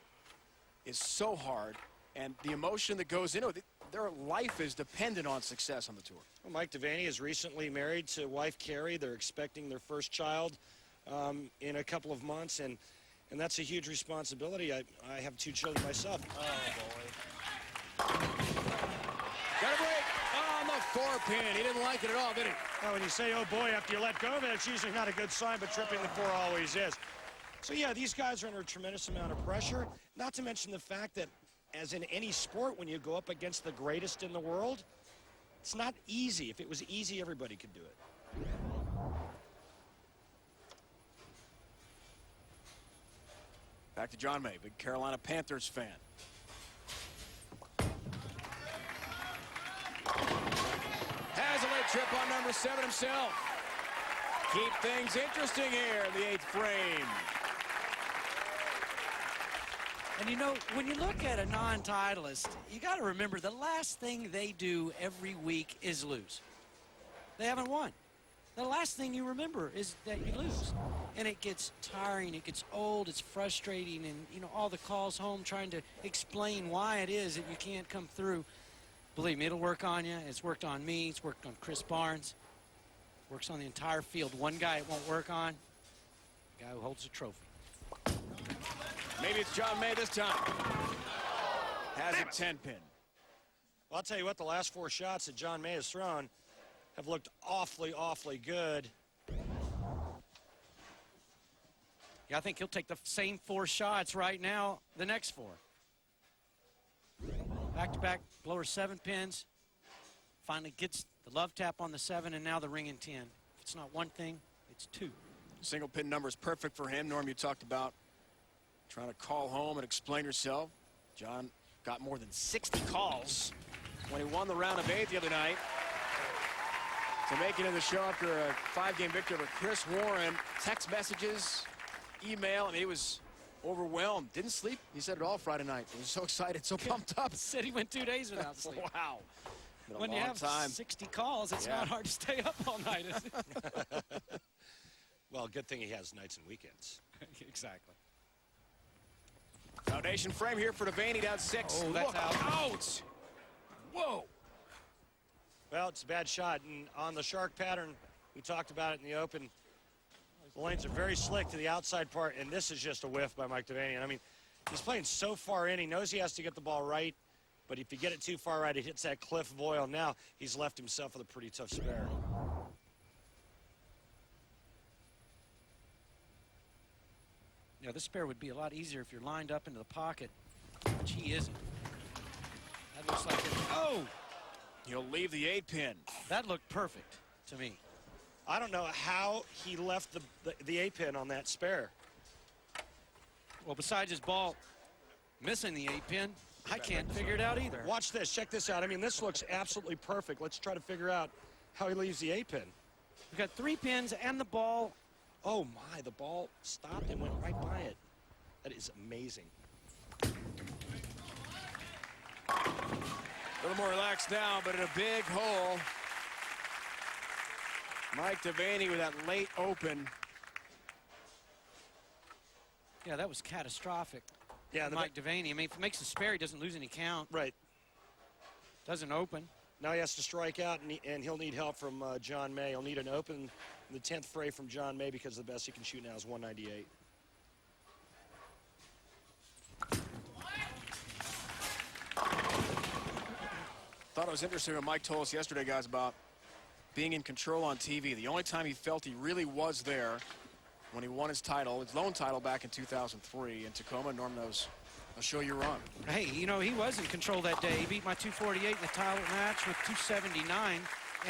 S1: is so hard, and the emotion that goes into it, their life is dependent on success on the tour.
S2: Well, Mike DeVaney is recently married to wife Carrie. They're expecting their first child in a couple of months, and that's a huge responsibility. I have 2 children myself.
S5: Oh, boy.
S1: Got a break on the 4-pin. He didn't like it at all, did he?
S2: Now, when you say, oh boy, after you let go of it, it's usually not a good sign, but tripping the 4 always is. So, yeah, these guys are under a tremendous amount of pressure, not to mention the fact that, as in any sport, when you go up against the greatest in the world, it's not easy. If it was easy, everybody could do it.
S1: Back to John May, big Carolina Panthers fan. Has a late trip on number 7 himself. Keep things interesting here in the 8th frame.
S3: And you know, when you look at a non-titleist, you got to remember the last thing they do every week is lose. They haven't won. the last thing you remember is that you lose. And it gets tiring, it gets old, it's frustrating, and you know, all the calls home trying to explain why it is that you can't come through. Believe me, it'll work on you. It's worked on me, it's worked on Chris Barnes. Works on the entire field. One guy it won't work on, the guy who holds the trophy.
S1: Maybe it's John May this time. Has a 10-pin.
S2: Well, I'll tell you what, the last 4 shots that John May has thrown have looked awfully, awfully good.
S3: Yeah, I think he'll take the same 4 shots right now, the next 4. Back-to-back blower 7 pins. Finally gets the love tap on the 7, and now the ring in 10. If it's not one thing, it's 2.
S1: Single pin number is perfect for him. Norm, you talked about trying to call home and explain yourself. John got more than 60 calls when he won the round of 8 the other night to make it in the show after a 5-game victory over Chris Warren. Text messages, email. I mean, he was overwhelmed. Didn't sleep, he said, it all Friday night. He was so excited, so pumped up.
S3: Said he went 2 days without sleep.
S1: Wow.
S3: When you have 60 calls, it's not hard to stay up all night, is it?
S2: Well, good thing he has nights and weekends.
S3: Exactly.
S1: Foundation frame here for DeVaney, down 6.
S3: Oh, that's
S1: out. Whoa.
S2: Well, it's a bad shot, and on the shark pattern, we talked about it in the open. The lanes are very slick to the outside part, and this is just a whiff by Mike DeVaney. And I mean, he's playing so far in, he knows he has to get the ball right, but if you get it too far right, it hits that cliff of oil. Now he's left himself with a pretty tough spare.
S3: Yeah, this spare would be a lot easier if you're lined up into the pocket, which he isn't. That looks like it. Oh!
S1: He'll leave the 8-pin.
S3: That looked perfect to me.
S2: I don't know how he left the 8-pin on that spare.
S3: Well, besides his ball missing the 8-pin, I can't figure it out either.
S2: Watch this. Check this out. I mean, this looks absolutely perfect. Let's try to figure out how he leaves the 8-pin.
S3: We've got 3 pins and the ball.
S2: Oh, my. The ball stopped and went right by it. That is amazing.
S1: A little more relaxed now, but in a big hole. Mike DeVaney with that late open.
S3: Yeah, that was catastrophic.
S2: Yeah,
S3: Mike DeVaney. I mean, if he makes a spare, he doesn't lose any count.
S2: Right.
S3: Doesn't open.
S2: Now he has to strike out, and he'll need help from John May. He'll need an open in the 10th fray from John May because the best he can shoot now is 198.
S1: Thought it was interesting what Mike told us yesterday, guys, about being in control on TV. The only time he felt he really was there when he won his title, his lone title back in 2003 in Tacoma. Norm knows. I'll show you run.
S3: Hey, you know, he was in control that day. He beat my 248 in the title match with 279,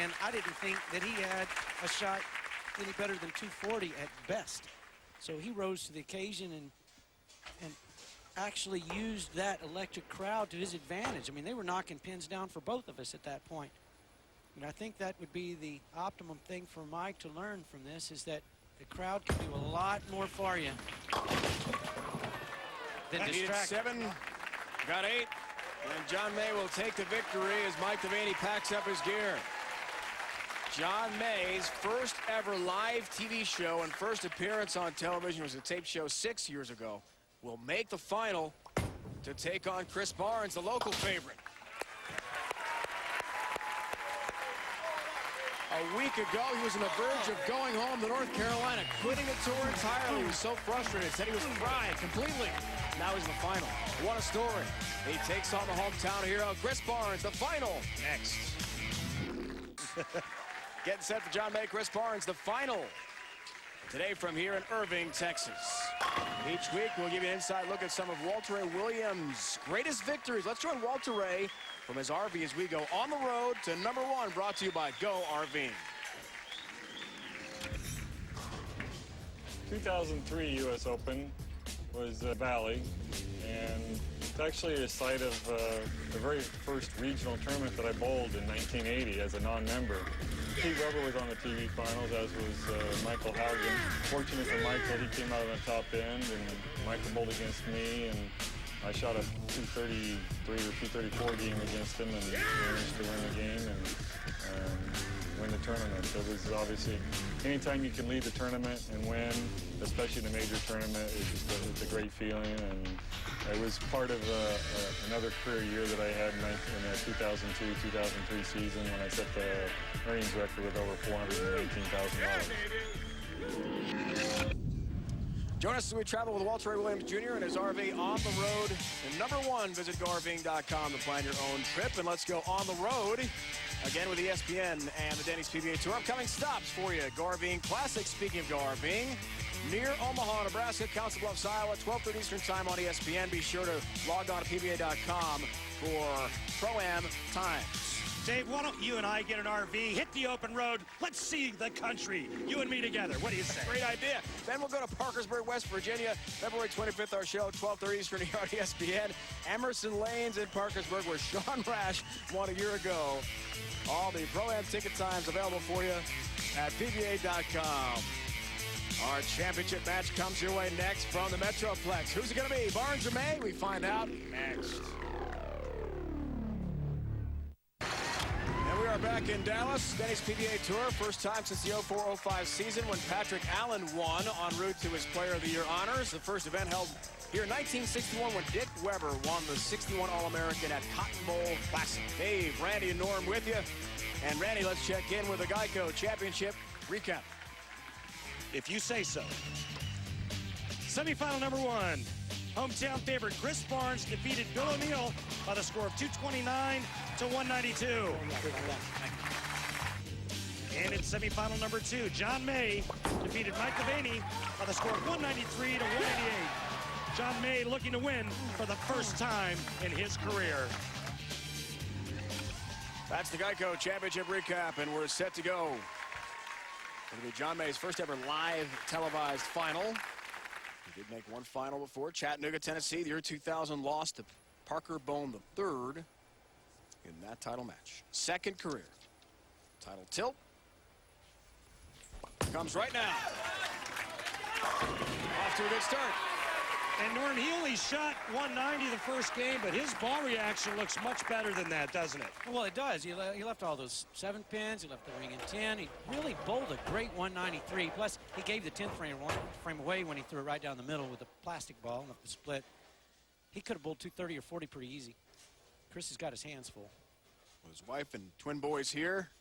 S3: and I didn't think that he had a shot any better than 240 at best. So he rose to the occasion and actually used that electric crowd to his advantage. I mean, they were knocking pins down for both of us at that point. And I think that would be the optimum thing for Mike to learn from this, is that the crowd can do a lot more for you than distract.
S1: 7, got 8, and John May will take the victory as Mike DeVaney packs up his gear. John May's first ever live TV show and first appearance on television was a tape show 6 years ago. Will make the final to take on Chris Barnes, the local favorite. A week ago, he was on the verge of going home to North Carolina, quitting the tour entirely. He was so frustrated, said he was fried completely. Now he's in the final. What a story. He takes on the hometown hero, Chris Barnes, the final next. Getting set for John May, Chris Barnes, the final. Today from here in Irving, Texas. Each week, we'll give you an inside look at some of Walter Ray Williams' greatest victories. Let's join Walter Ray from his RV as we go on the road to #1, brought to you by Go RV.
S6: 2003 U.S. Open was Valley, and it's actually a site of the very first regional tournament that I bowled in 1980 as a non-member. Pete Weber was on the TV finals, as was Michael Haugen. Fortunate for Michael, he came out on the top end, and Michael bowled against me, and I shot a 233 or 234 game against him, and managed to win the game and win the tournament. It was obviously, anytime you can lead the tournament and win, especially in a major tournament, it's a great feeling. And it was part of another career year that I had in the 2002-2003 season when I set the earnings record with over $418,000.
S1: Join us as we travel with Walter Ray Williams Jr. and his RV on the road. And number one, visit garving.com to plan your own trip. And let's go on the road again with ESPN and the Denny's PBA Tour. Upcoming stops for you. Garving Classic, speaking of Garving, near Omaha, Nebraska, Council Bluffs, Iowa, 12:30 Eastern Time on ESPN. Be sure to log on to PBA.com for Pro-Am times.
S2: Dave, why don't you and I get an RV, hit the open road, let's see the country, you and me together. What do you say?
S1: Great idea. Then we'll go to Parkersburg, West Virginia, February 25th, our show, 12:30 Eastern here on ESPN. Emerson Lanes in Parkersburg, where Sean Rash won a year ago. All the Pro-Am ticket times available for you at PBA.com. Our championship match comes your way next from the Metroplex. Who's it going to be, Barnes or May? We find out next. We are back in Dallas, Denny's PBA Tour. First time since the 04-05 season when Patrick Allen won en route to his Player of the Year honors. The first event held here in 1961 when Dick Weber won the 61 All-American at Cotton Bowl Classic. Dave, Randy, and Norm with you. And Randy, let's check in with the GEICO Championship recap.
S2: If you say so. Semifinal number one. Hometown favorite Chris Barnes defeated Bill O'Neill by the score of 229 to 192. And in semifinal number two, John May defeated Mike DeVaney by the score of 193 to 188. John May looking to win for the first time in his career.
S1: That's the GEICO Championship recap, and we're set to go. It'll be John May's first ever live televised final. He did make one final before. Chattanooga, Tennessee, the year 2000 loss to Parker Bone III in that title match. Second career title tilt comes right now. Off to a good start.
S2: And Norm, he only shot 190 the first game, but his ball reaction looks much better than that, doesn't it?
S3: Well, it does. He left all those 7 pins. He left the ring in 10. He really bowled a great 193. Plus, he gave the 10th frame away when he threw it right down the middle with a plastic ball and the split. He could have bowled 230 or 40 pretty easy. Chris has got his hands full.
S1: His wife and twin boys here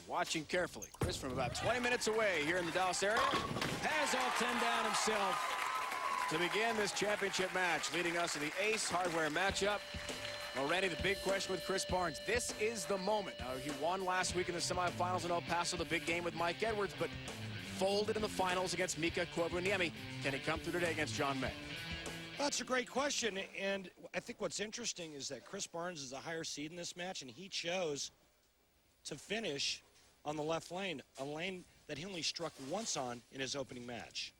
S1: watching carefully. Chris from about 20 minutes away here in the Dallas area has all 10 down himself to begin this championship match, leading us to the Ace Hardware matchup. Well, Randy, the big question with Chris Barnes, this is the moment. Now, he won last week in the semifinals in El Paso, the big game with Mike Edwards, but folded in the finals against Mika Koivuniemi. Can he come through today against John May?
S2: That's a great question, and I think what's interesting is that Chris Barnes is a higher seed in this match, and he chose to finish on the left lane, a lane that he only struck once on in his opening match.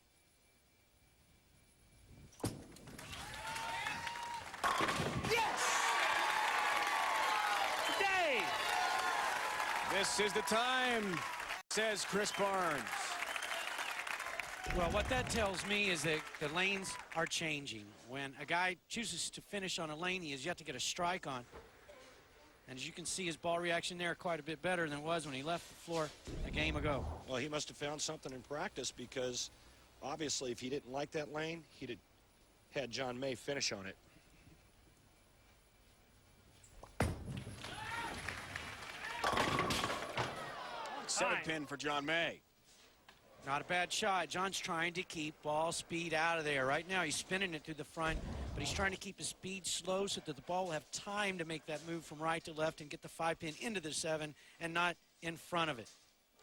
S2: Yes! Today!
S1: This is the time, says Chris Barnes.
S3: Well, what that tells me is that the lanes are changing. When a guy chooses to finish on a lane he has yet to get a strike on. And as you can see, his ball reaction there quite a bit better than it was when he left the floor a game ago.
S2: Well, he must have found something in practice, because obviously if he didn't like that lane, he'd have had John May finish on it.
S1: Seven pin for John May.
S3: Not a bad shot. John's trying to keep ball speed out of there. Right now he's spinning it through the front, but he's trying to keep his speed slow so that the ball will have time to make that move from right to left and get the 5-pin into the 7 and not in front of it.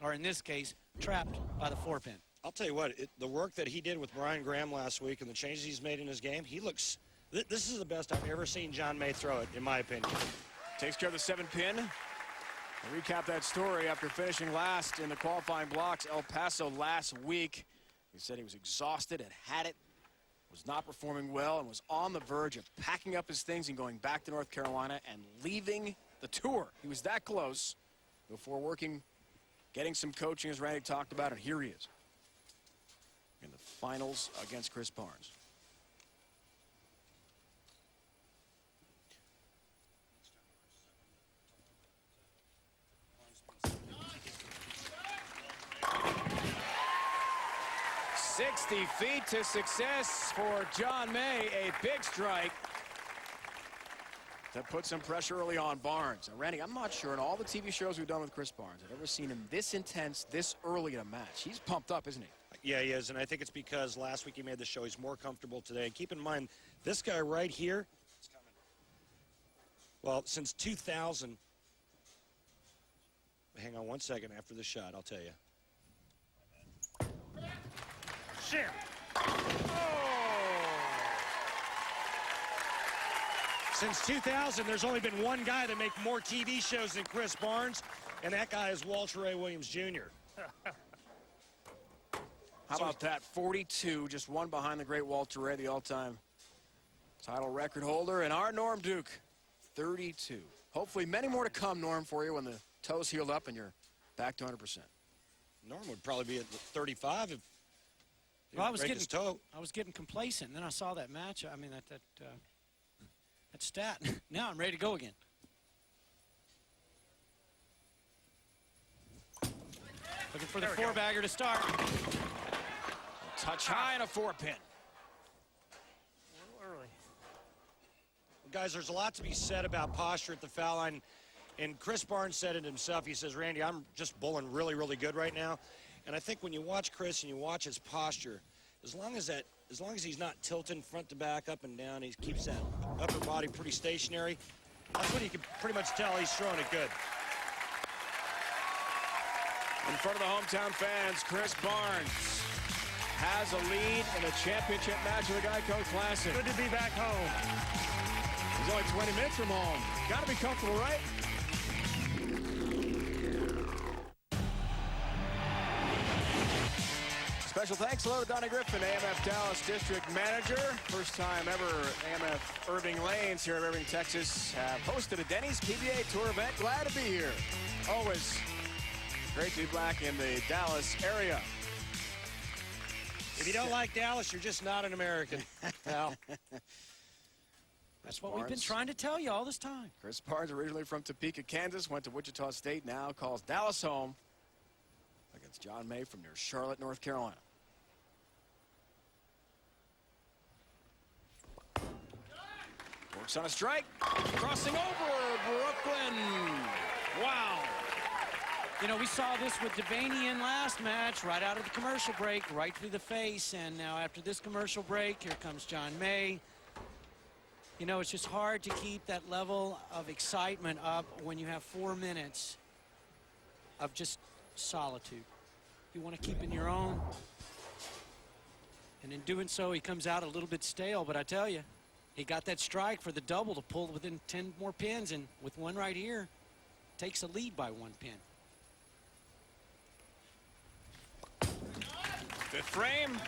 S3: Or in this case, trapped by the 4-pin.
S2: I'll tell you what, the work that he did with Brian Graham last week and the changes he's made in his game, he looks, this is the best I've ever seen John May throw it, in my opinion.
S1: Takes care of the 7-pin. I'll recap that story after finishing last in the qualifying blocks El Paso last week. He said he was exhausted and had it, was not performing well, and was on the verge of packing up his things and going back to North Carolina and leaving the tour. He was that close before getting some coaching, as Randy talked about, and here he is in the finals against Chris Barnes. 60 feet to success for John May. A big strike that put some pressure early on Barnes. Now, Randy, I'm not sure in all the TV shows we've done with Chris Barnes, I've ever seen him this intense, this early in a match. He's pumped up, isn't he?
S2: Yeah, he is, and I think it's because last week he made the show. He's more comfortable today. And keep in mind, this guy right here, well, since 2000, hang on one second after the shot, I'll tell you. Share. Since 2000, there's only been one guy that made more TV shows than Chris Barnes, and that guy is Walter Ray Williams Jr.
S1: How about that? 42, just one behind the great Walter Ray, the all-time title record holder, and our Norm Duke, 32. Hopefully many more to come, Norm, for you when the toe's healed up and you're back to 100%.
S2: Norm would probably be at 35 if he
S3: Well,
S2: didn't break his toe.
S3: I was getting complacent, and then I saw that match. I mean, that stat. Now I'm ready to go again. Looking for the four-bagger to start.
S1: Touch high and a 4-pin.
S2: Early. Guys, there's a lot to be said about posture at the foul line. And Chris Barnes said it himself. He says, Randy, I'm just bowling really, really good right now. And I think when you watch Chris and you watch his posture, as long as he's not tilting front to back, up and down, he keeps that upper body pretty stationary, that's when you can pretty much tell he's throwing it good.
S1: In front of the hometown fans, Chris Barnes has a lead in the championship match of the GEICO Classic.
S2: Good to be back home.
S1: He's only 20 minutes from home. Got to be comfortable, right? Special thanks, hello to Donnie Griffin, AMF Dallas District Manager. First time ever AMF Irving Lanes here in Irving, Texas have hosted a Denny's PBA Tour event. Glad to be here. Always great to be back in the Dallas area.
S2: If you don't like Dallas, you're just not an American. Well,
S3: That's what we've been trying to tell you all this time.
S1: Chris Barnes, originally from Topeka, Kansas, went to Wichita State, now calls Dallas home against John May from near Charlotte, North Carolina. Works on a strike, crossing over Brooklyn. Wow.
S3: You know, we saw this with DeVaney in last match, right out of the commercial break, right through the face. And now after this commercial break, here comes John May. You know, it's just hard to keep that level of excitement up when you have 4 minutes of just solitude. You want to keep in your own. And in doing so, he comes out a little bit stale. But I tell you, he got that strike for the double to pull within 10 more pins. And with one right here, takes a lead by 1 pin.
S1: Fifth frame.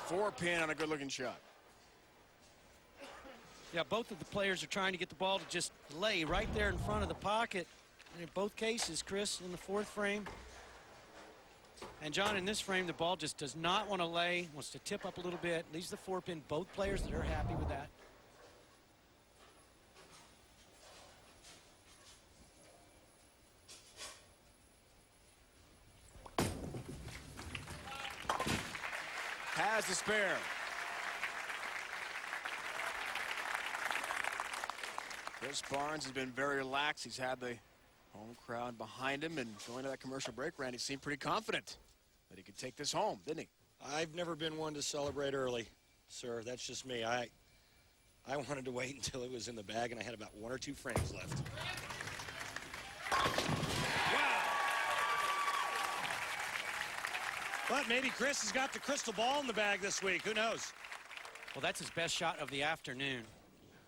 S1: 4-pin on a good-looking shot.
S3: Yeah, both of the players are trying to get the ball to just lay right there in front of the pocket. And in both cases, Chris in the 4th frame and John in this frame, the ball just does not want to lay, wants to tip up a little bit, leaves the 4-pin. Both players that are happy with that.
S1: Has the spare. Chris Barnes has been very relaxed. He's had the home crowd behind him, and going to that commercial break, Randy seemed pretty confident that he could take this home, didn't he?
S2: I've never been one to celebrate early, sir. That's just me. I wanted to wait until it was in the bag, and I had about 1 or 2 frames left. Wow. But maybe Chris has got the crystal ball in the bag this week. Who knows?
S3: Well, that's his best shot of the afternoon.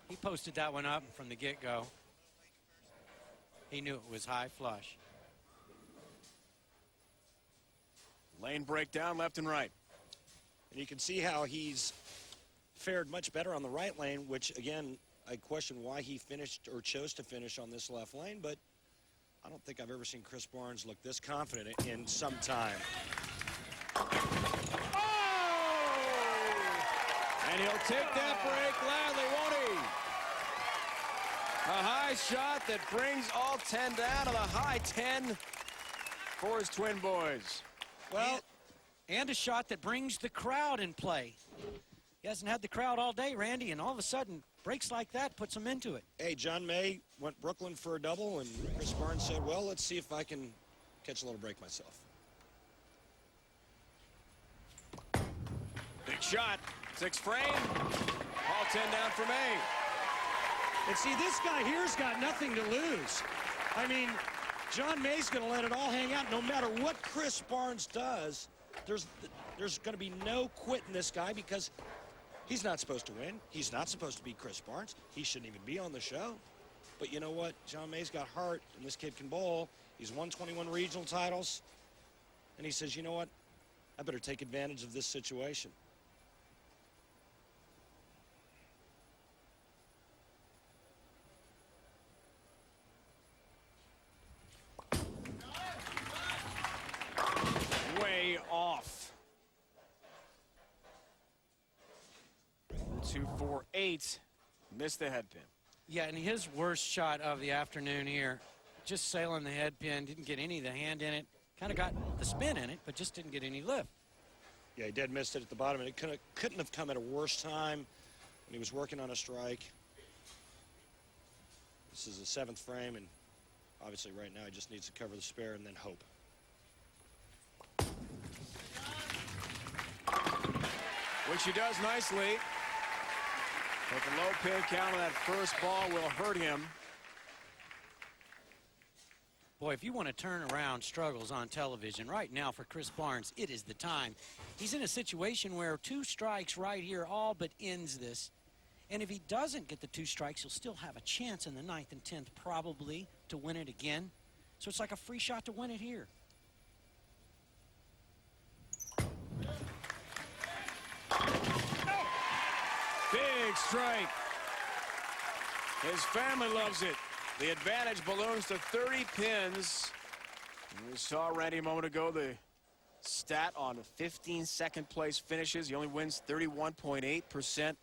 S3: He posted that one up from the get-go. He knew it was high flush.
S1: Lane breakdown left and right.
S2: And you can see how he's fared much better on the right lane, which, again, I question why he finished or chose to finish on this left lane, but I don't think I've ever seen Chris Barnes look this confident in some time.
S1: Oh! And he'll take that break gladly, won't he? A high shot that brings all 10 down to the high 10 for his twin boys.
S2: Well,
S3: And a shot that brings the crowd in play. He hasn't had the crowd all day, Randy, and all of a sudden, breaks like that puts him into it.
S2: Hey, John May went Brooklyn for a double, and Chris Barnes said, well, let's see if I can catch a little break myself.
S1: Big shot. 6 frame. All 10 down for May.
S2: And see, this guy here's got nothing to lose. I mean, John May's going to let it all hang out. No matter what Chris Barnes does, there's going to be no quitting this guy because he's not supposed to win. He's not supposed to be Chris Barnes. He shouldn't even be on the show. But you know what? John May's got heart, and this kid can bowl. He's won 21 regional titles. And he says, you know what? I better take advantage of this situation.
S1: Way off. 2, 4, 8. Missed the head pin.
S3: Yeah, and his worst shot of the afternoon here, just sailing the head pin, didn't get any of the hand in it. Kind of got the spin in it, but just didn't get any lift.
S2: Yeah, he dead missed it at the bottom, and it couldn't have come at a worse time when he was working on a strike. This is the 7th frame, and obviously right now he just needs to cover the spare and then hope.
S1: Which he does nicely. But the low pin count on that first ball will hurt him.
S3: Boy, if you want to turn around struggles on television right now for Chris Barnes, it is the time. He's in a situation where 2 strikes right here all but ends this. And if he doesn't get the 2 strikes, he'll still have a chance in the 9th and 10th probably to win it again. So it's like a free shot to win it here.
S1: Big strike. His family loves it. The advantage balloons to 30 pins. And we saw Randy a moment ago the stat on 15 second place finishes. He only wins 31.8%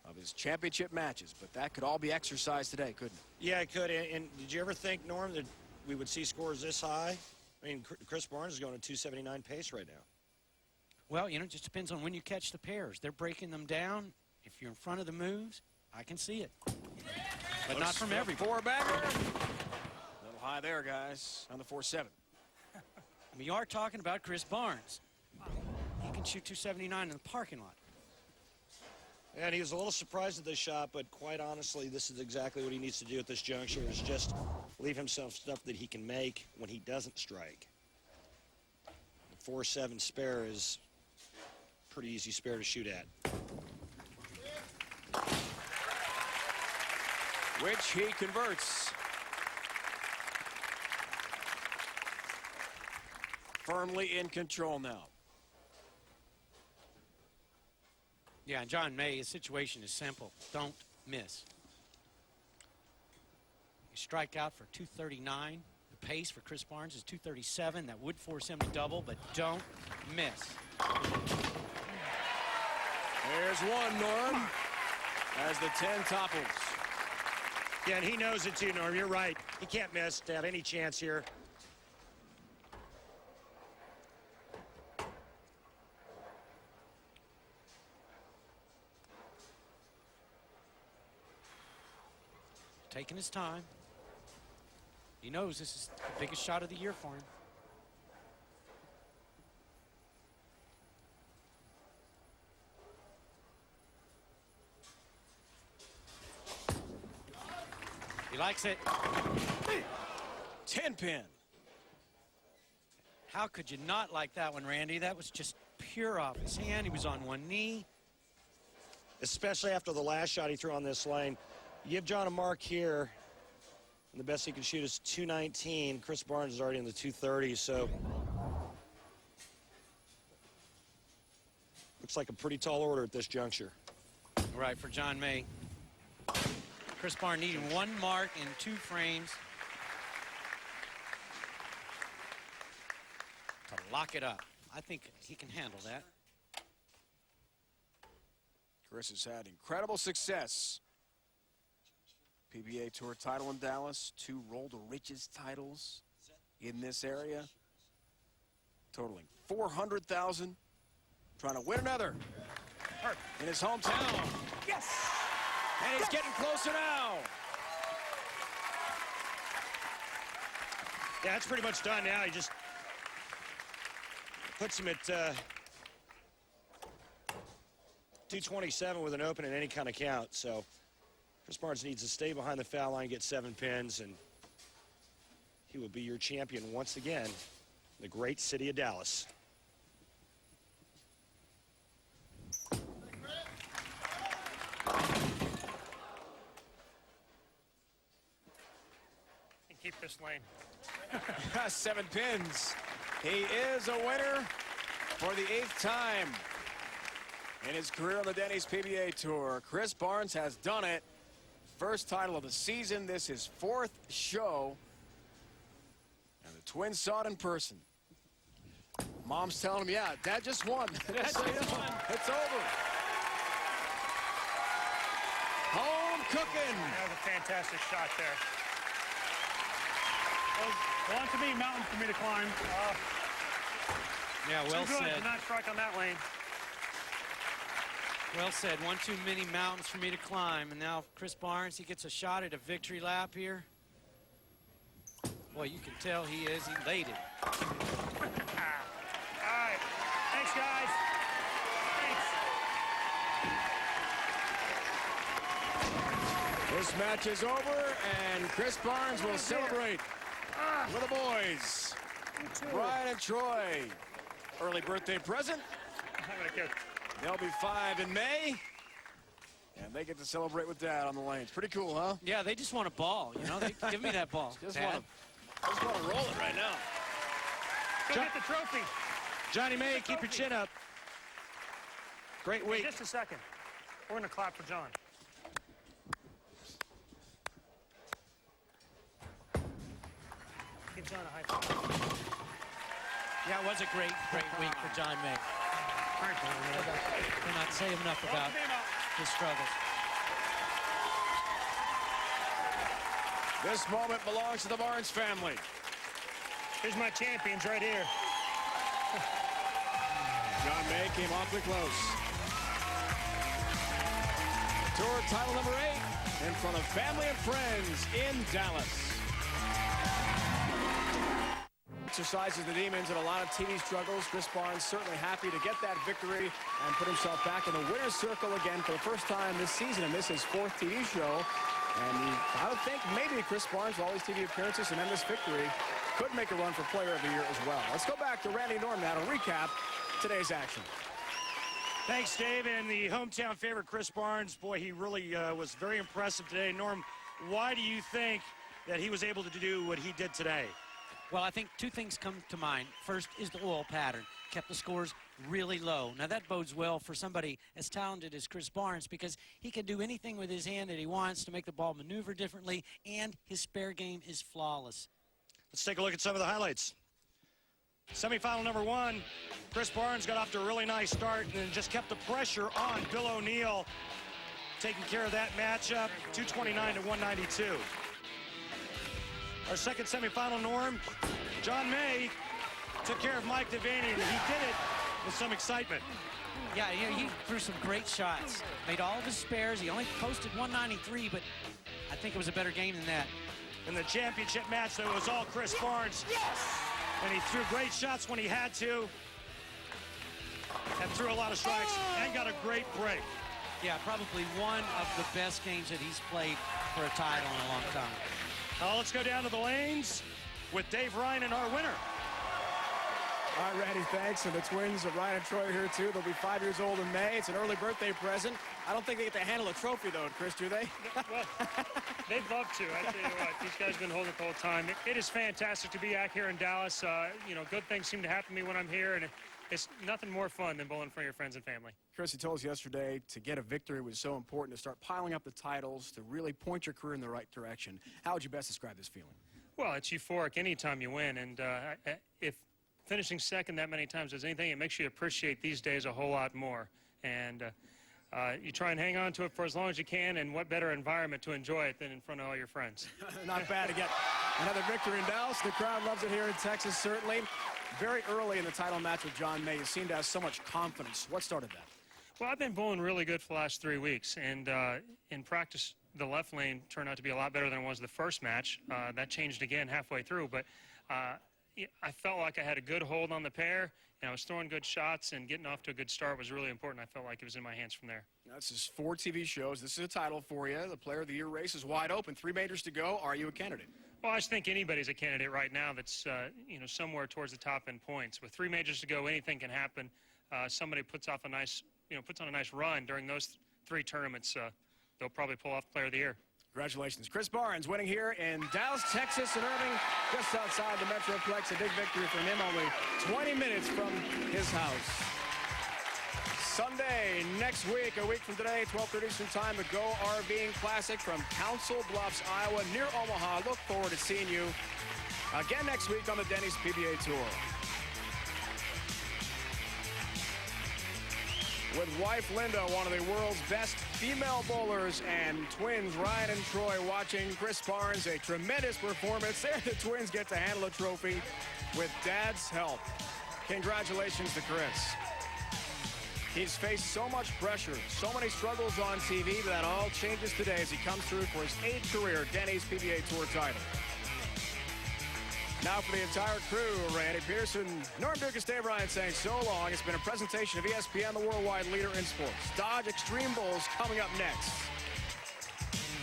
S1: of his championship matches, but that could all be exercised today, couldn't it?
S2: Yeah, it could. And did you ever think, Norm, that we would see scores this high? I mean, Chris Barnes is going at 279 pace right now.
S3: Well, you know, it just depends on when you catch the pairs. They're breaking them down. If you're in front of the moves, I can see it. But not from every
S1: 4-bagger. A little high there, guys, on the 4-7.
S3: I mean, you are talking about Chris Barnes. He can shoot 279 in the parking lot.
S2: And he was a little surprised at this shot, but quite honestly, this is exactly what he needs to do at this juncture, is just leave himself stuff that he can make when he doesn't strike. The 4-7 spare is a pretty easy spare to shoot at.
S1: Which he converts. Firmly in control now.
S3: Yeah, and John May, his situation is simple. Don't miss. You strike out for 239. The pace for Chris Barnes is 237. That would force him to double, but don't miss.
S1: There's one, Norm, as the 10 topples.
S2: Yeah, and he knows it too, Norm. You're right. He can't miss to have any chance here.
S3: Taking his time. He knows this is the biggest shot of the year for him. He likes it.
S1: 10 pin.
S3: How could you not like that one, Randy? That was just pure off his hand. He was on one knee.
S2: Especially after the last shot he threw on this lane. You give John a mark here, and the best he can shoot is 219. Chris Barnes is already in the 230s, so looks like a pretty tall order at this juncture.
S3: Right, for John May. Chris Barnes needing 1 mark in 2 frames to lock it up. I think he can handle that.
S1: Chris has had incredible success. PBA Tour title in Dallas, 2 Roll to Riches titles in this area. totaling $400,000. Trying to win another in his hometown.
S2: Yes!
S1: And he's getting closer now.
S2: Yeah, that's pretty much done now. He just puts him at 227 with an open in any kind of count. So Chris Barnes needs to stay behind the foul line, get 7 pins, and he will be your champion once again in the great city of Dallas.
S7: And keep this lane.
S1: 7 pins. He is a winner for the 8th time in his career on the Denny's PBA Tour. Chris Barnes has done it. First title of the season. This is 4th show. And the twins saw it in person. Mom's telling him, yeah, Dad just won. It's over. Home cooking.
S7: That was a fantastic shot there. Well, to me, mountain for me to climb.
S3: Yeah, well
S7: too good
S3: said.
S7: to not strike on that lane.
S3: Well said. One too many mountains for me to climb. And now Chris Barnes, he gets a shot at a victory lap here. Boy, you can tell he is elated.
S7: All right. Thanks, guys. Thanks.
S1: This match is over, and Chris Barnes will celebrate with the boys. Brian and Troy. Early birthday present.
S7: I'm gonna get.
S1: They'll be 5 in May. And they get to celebrate with Dad on the lanes. Pretty cool, huh?
S3: Yeah, they just want a ball. You know, they give me that ball.
S1: Just
S3: Dad.
S1: want to roll it right now.
S7: Go get the trophy.
S2: Johnny May, keep your chin up. Great
S7: Wait
S2: week.
S7: just a second. We're gonna clap for John. Give John a high five.
S3: Yeah, it was a great week for John May. Cannot say enough about his struggles.
S1: This moment belongs to the Barnes family.
S7: Here's my champions right here.
S1: John May came awfully close. Tour title number 8 in front of family and friends in Dallas. Exercises the demons and a lot of TV struggles. Chris Barnes certainly happy to get that victory and put himself back in the winner's circle again for the first time this season. And this is 4th TV show. And I would think maybe Chris Barnes, with all these TV appearances and then this victory, could make a run for Player of the Year as well. Let's go back to Randy Norm now to recap today's action.
S2: Thanks, Dave. And the hometown favorite, Chris Barnes, boy, he really was very impressive today. Norm, why do you think that he was able to do what he did today?
S3: Well, I think 2 things come to mind. First is the oil pattern. Kept the scores really low. Now, that bodes well for somebody as talented as Chris Barnes because he can do anything with his hand that he wants to make the ball maneuver differently, and his spare game is flawless.
S2: Let's take a look at some of the highlights. Semifinal number 1, Chris Barnes got off to a really nice start and then just kept the pressure on Bill O'Neill, taking care of that matchup, 229 to 192. Our second semifinal, Norm, John May took care of Mike DeVaney, and he did it with some excitement.
S3: Yeah, he threw some great shots. Made all of his spares. He only posted 193, but I think it was a better game than that.
S2: In the championship match, though, it was all Chris Barnes. Yes! And he threw great shots when he had to, and threw a lot of strikes, and got a great break.
S3: Yeah, probably one of the best games that he's played for a title in a long time.
S2: Let's go down to the lanes with Dave Ryan and our winner.
S1: All right, Randy, thanks. And the twins, Ryan and Troy, are here, too. They'll be 5 years old in May. It's an early birthday present. I don't think they get to handle a trophy, though, Chris, do they?
S7: Well, they'd love to. I tell you what, these guys have been holding it the whole time. It is fantastic to be back here in Dallas. You know, good things seem to happen to me when I'm here, and it's nothing more fun than bowling for your friends and family.
S1: Chris, you told us yesterday to get a victory was so important, to start piling up the titles, to really point your career in the right direction. How would you best describe this feeling?
S7: Well, it's euphoric anytime you win, and if finishing second that many times does anything, it makes you appreciate these days a whole lot more. And you try and hang on to it for as long as you can, and what better environment to enjoy it than in front of all your friends.
S1: Not bad to get another victory in Dallas. The crowd loves it here in Texas, certainly. Very early in the title match with John May, you seem to have so much confidence. What started that?
S7: Well, I've been bowling really good for the last 3 weeks, and in practice, the left lane turned out to be a lot better than it was the first match. That changed again halfway through, but I felt like I had a good hold on the pair, and I was throwing good shots, and getting off to a good start was really important. I felt like it was in my hands from there.
S1: This is 4 TV shows. This is a title for you. The Player of the Year race is wide open. 3 majors to go. Are you a candidate?
S7: Well, I just think anybody's a candidate right now that's somewhere towards the top in points. With 3 majors to go, anything can happen. Somebody puts on a nice run during those 3 tournaments. They'll probably pull off Player of the Year.
S1: Congratulations. Chris Barnes winning here in Dallas, Texas, and Irving, just outside the Metroplex. A big victory for him, only 20 minutes from his house. Sunday, next week, a week from today, 12:30 Eastern Time, the Go RVing Classic from Council Bluffs, Iowa, near Omaha. Look forward to seeing you again next week on the Denny's PBA Tour. With wife Linda, one of the world's best female bowlers, and twins Ryan and Troy watching. Chris Barnes, a tremendous performance. There the twins get to handle a trophy with Dad's help. Congratulations to Chris. He's faced so much pressure, so many struggles on TV, but that all changes today as he comes through for his 8th career Denny's PBA Tour title. Now for the entire crew, Randy Peterson, Norm Dukas, Dave Ryan saying so long. It's been a presentation of ESPN, the worldwide leader in sports. Dodge Extreme Bowls coming up next.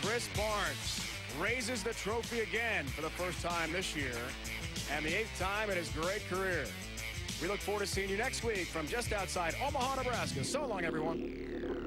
S1: Chris Barnes raises the trophy again for the first time this year, and the 8th time in his great career. We look forward to seeing you next week from just outside Omaha, Nebraska. So long, everyone.